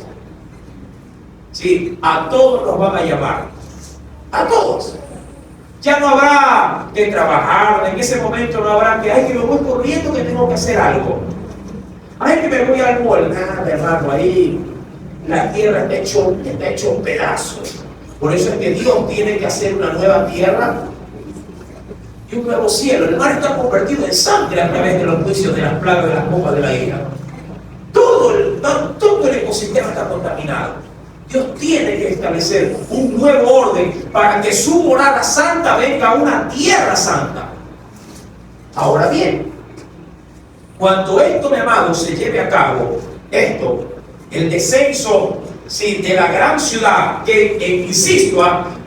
Sí, a todos los van a llamar. A todos. Ya no habrá que trabajar, en ese momento no habrá que, ay, que me voy corriendo, que tengo que hacer algo. Ay, que me voy a algo, nada, hermano, ahí la tierra está hecho pedazos. Por eso es que Dios tiene que hacer una nueva tierra y un nuevo cielo. El mar está convertido en sangre a través de los juicios de las plagas de las copas de la ira. Todo el ecosistema está contaminado. Dios tiene que establecer un nuevo orden para que su morada santa venga a una tierra santa. Ahora bien, cuando esto, mi amado, se lleve a cabo, el descenso, sí, de la gran ciudad, que insisto,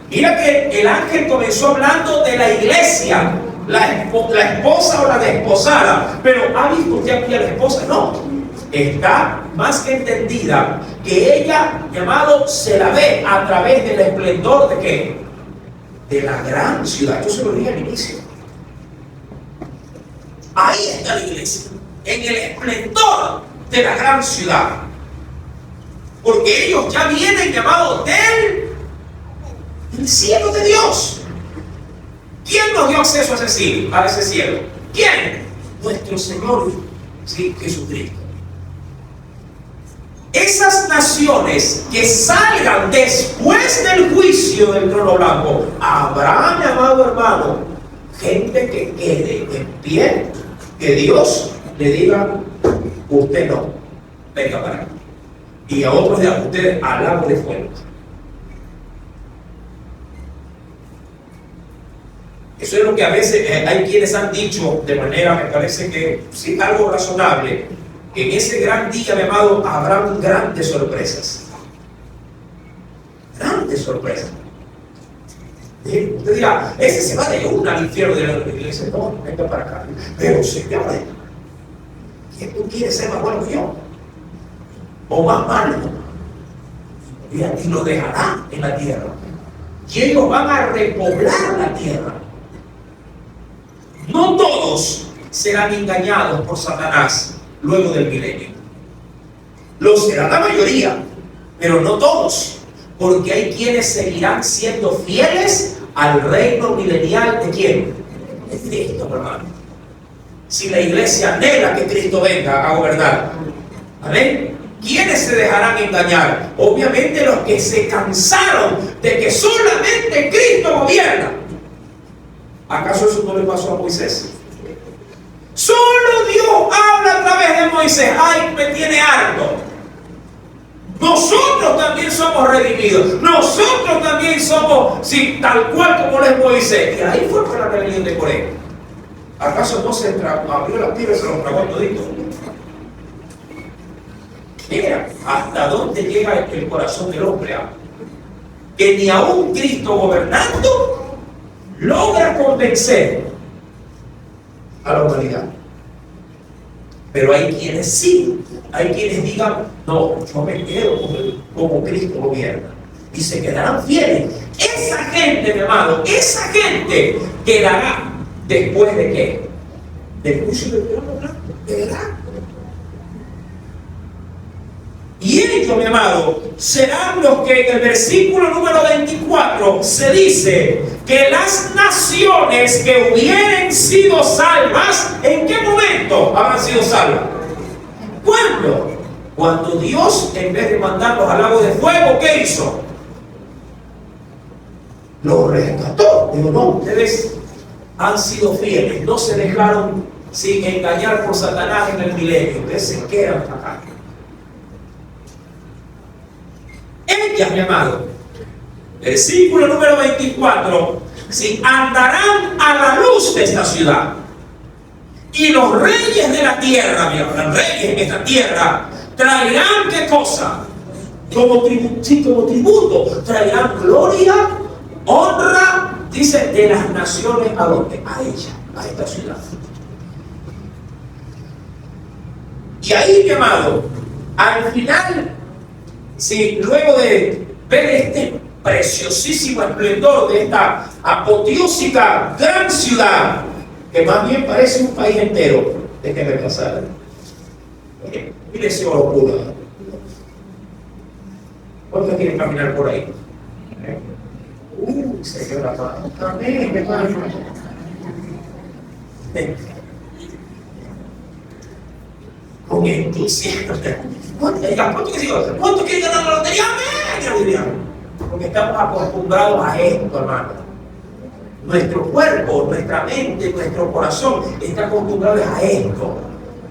mira que el ángel comenzó hablando de la iglesia, la esposa o la desposada, pero ¿ha visto usted aquí a la esposa? No. Está más que entendida que ella, llamado, se la ve a través del esplendor de ¿qué? De la gran ciudad. Yo se lo dije al inicio. Ahí está la iglesia, en el esplendor de la gran ciudad. Porque ellos ya vienen, llamados, del cielo de Dios. ¿Quién nos dio acceso a ese cielo? ¿Quién? Nuestro Señor, sí, Jesucristo. Esas naciones que salgan después del juicio del trono blanco, habrá, mi amado hermano, gente que quede en pie, que Dios le diga, usted no, venga para acá. Y a otros de ustedes al lago de fuego. Eso es lo que a veces hay quienes han dicho de manera, me parece que sí, algo razonable. En ese gran día, mi amado, habrán grandes sorpresas. Grandes sorpresas. Usted dirá, ese se va de una al infierno de la iglesia. No, venga para acá. Pero señores, ¿quién tú quieres ser más bueno que yo? o más malo. Y lo dejará en la tierra. Y ellos van a repoblar la tierra. No todos serán engañados por Satanás luego del milenio. Lo será la mayoría, pero no todos, porque hay quienes seguirán siendo fieles al reino milenial de ¿quién? De Cristo, hermano. Si la iglesia anhela que Cristo venga a gobernar, amén. ¿Quiénes se dejarán engañar? Obviamente los que se cansaron de que solamente Cristo gobierna. ¿Acaso eso no le pasó a Moisés? Solo Dios habla a través de Moisés. ¡Ay, me tiene harto! Nosotros también somos redimidos. Nosotros también somos, sí, tal cual como lo es Moisés. Y ahí fue por la rebelión de Coré. ¿Acaso no se abrió la piedra y se lo tragó todito? Mira, hasta dónde llega el corazón del hombre, que ni aún Cristo gobernando logra convencer a la humanidad. Pero hay quienes sí, hay quienes digan, no, yo me quedo como Cristo gobierna, y se quedarán fieles. Esa gente, mi amado, esa gente quedará después de ¿qué? Del juicio del trono blanco, quedará. Y ellos, mi amado, serán los que en el versículo número 24 se dice que las naciones que hubieren sido salvas, ¿en qué momento habrán sido salvas? ¿Cuándo? Cuando Dios, en vez de mandarlos al lago de fuego, ¿qué hizo? Los rescató. Digo, no, ustedes han sido fieles, no se dejaron sin engañar por Satanás en el milenio, ustedes se quedan acá. Ellas, mi amado, versículo número 24, si andarán a la luz de esta ciudad, y los reyes de la tierra, mi amado, los reyes de esta tierra, traerán ¿qué cosa? Como tributo, traerán gloria, honra, dice, de las naciones a dónde? A ella, a esta ciudad. Y ahí, mi amado, al final, si luego de ver este preciosísimo esplendor de esta apoteósica gran ciudad, que más bien parece un país entero, déjenme pasar. Mire ese oro puro. ¿Cuántos quieren caminar por ahí? Señora, amén, hermano. Con entusiasmo. ¿Cuánto quieren ganar la lotería? ¡Amén! Porque estamos acostumbrados a esto, hermano. Nuestro cuerpo, nuestra mente, nuestro corazón está acostumbrado a esto.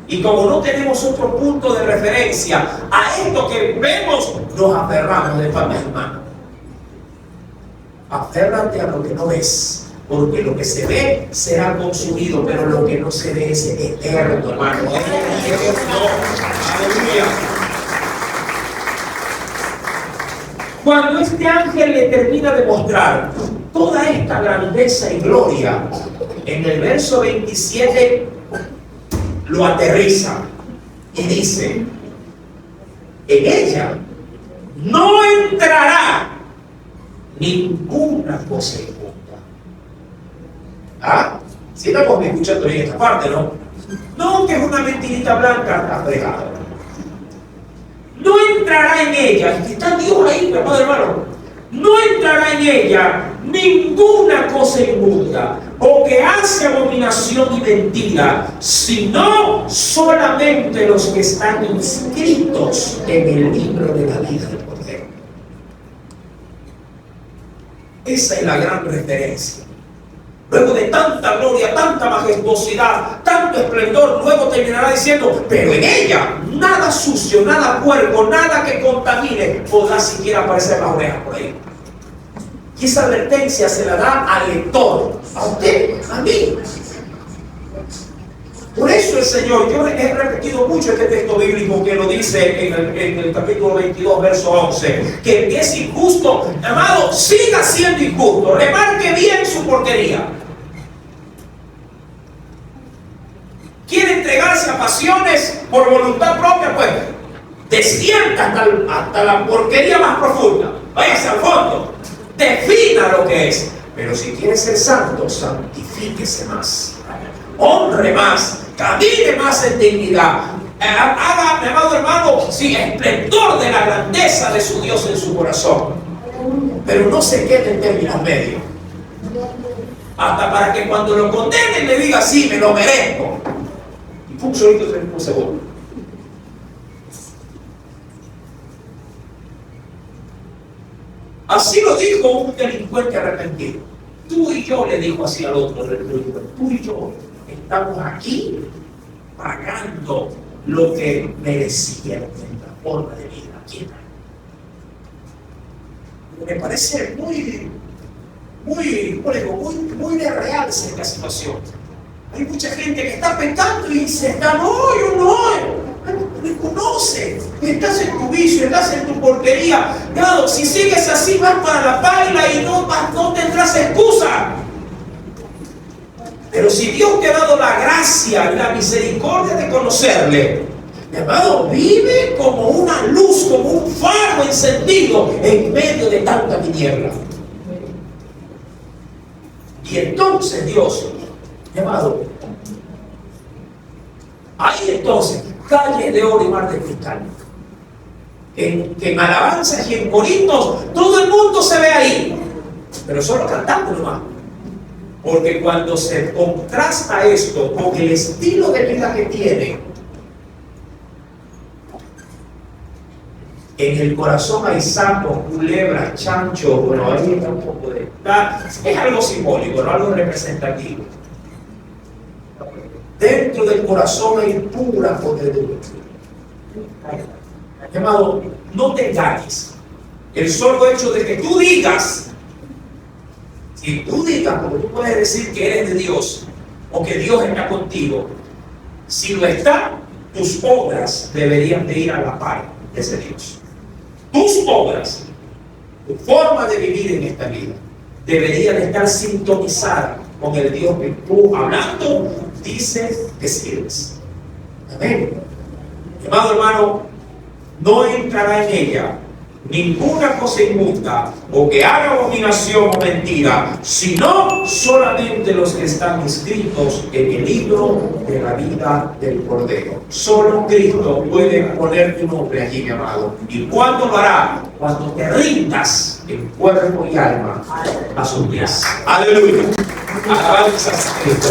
Y como no tenemos otro punto de referencia a esto que vemos, nos aferramos de palmas en mano. Aférrate a lo que no ves, porque lo que se ve será consumido, pero lo que no se ve es eterno, hermano. Aleluya. Cuando este ángel le termina de mostrar toda esta grandeza y gloria, en el verso 27 lo aterriza y dice: en ella no entrará ninguna cosa inmunda. ¿Ah? Si estamos escuchando bien esta parte, ¿no? No, que es una mentirita blanca, está fregado. No entrará en ella, y está Dios ahí, hermano. No entrará en ella ninguna cosa inmunda o que hace abominación y mentira, sino solamente los que están inscritos en el libro de la vida del Cordero. Esa es la gran referencia. Luego de tanta gloria, tanta majestuosidad, tanto esplendor, luego terminará diciendo: pero en ella nada sucio, nada puerco, nada que contamine podrá siquiera aparecer las orejas por ahí. Y esa advertencia se la da al lector, a usted, a mí. Por eso el Señor, yo he repetido mucho este texto bíblico que lo dice en el capítulo 22, verso 11, que el que es injusto, amado, siga siendo injusto, remarque bien su porquería. Quiere entregarse a pasiones por voluntad propia, pues Descienda hasta la porquería más profunda. Váyase al fondo. Defina lo que es. Pero si quiere ser santo, santifíquese más. Honre más. Camine más en dignidad. Haga, mi amado hermano, sí, esplendor de la grandeza de su Dios en su corazón. Pero no se quede en términos medios. Hasta para que cuando lo condenen le diga, sí, me lo merezco. Y pum, solito se mismo se vuelve. Así lo dijo un delincuente arrepentido. Tú y yo, le dijo así al otro delincuente, tú y yo estamos aquí pagando lo que merecía nuestra forma de vida aquí. Me parece muy de real esta situación. Hay mucha gente que está pecando y se está, no, yo no. Reconoce que estás en tu vicio, estás en tu porquería. Claro, si sigues así vas para la paila y no tendrás excusa. Pero si Dios te ha dado la gracia y la misericordia de conocerle, mi amado, vive como una luz, como un faro encendido en medio de tanta tiniebla. Y entonces Dios, mi amado, ahí entonces, calles de oro y mar de cristal. Que en alabanzas y en corintos todo el mundo se ve ahí, pero solo cantando nomás. Porque cuando se contrasta esto con el estilo de vida que tiene, en el corazón hay sapos, culebras, chanchos, bueno, ahí está un poco de... Es algo simbólico, no algo representativo. Dentro del corazón hay pura podredumbre. Amado, no te engañes. El solo hecho de que tú digas, si tú digas, porque tú puedes decir que eres de Dios o que Dios está contigo, si lo está, tus obras deberían de ir a la par de ese Dios. Tus obras, tu forma de vivir en esta vida, deberían estar sintonizadas con el Dios que tú, hablando, dices que sirves. Amén. Amado hermano, no entrará en ella ninguna cosa inmunda o que haga abominación o mentira, sino solamente los que están inscritos en el libro de la vida del Cordero. Solo Cristo puede poner tu nombre allí, mi amado. ¿Y cuándo lo hará? Cuando te rindas en cuerpo y alma a sus pies. Aleluya. Alabanzas a Cristo.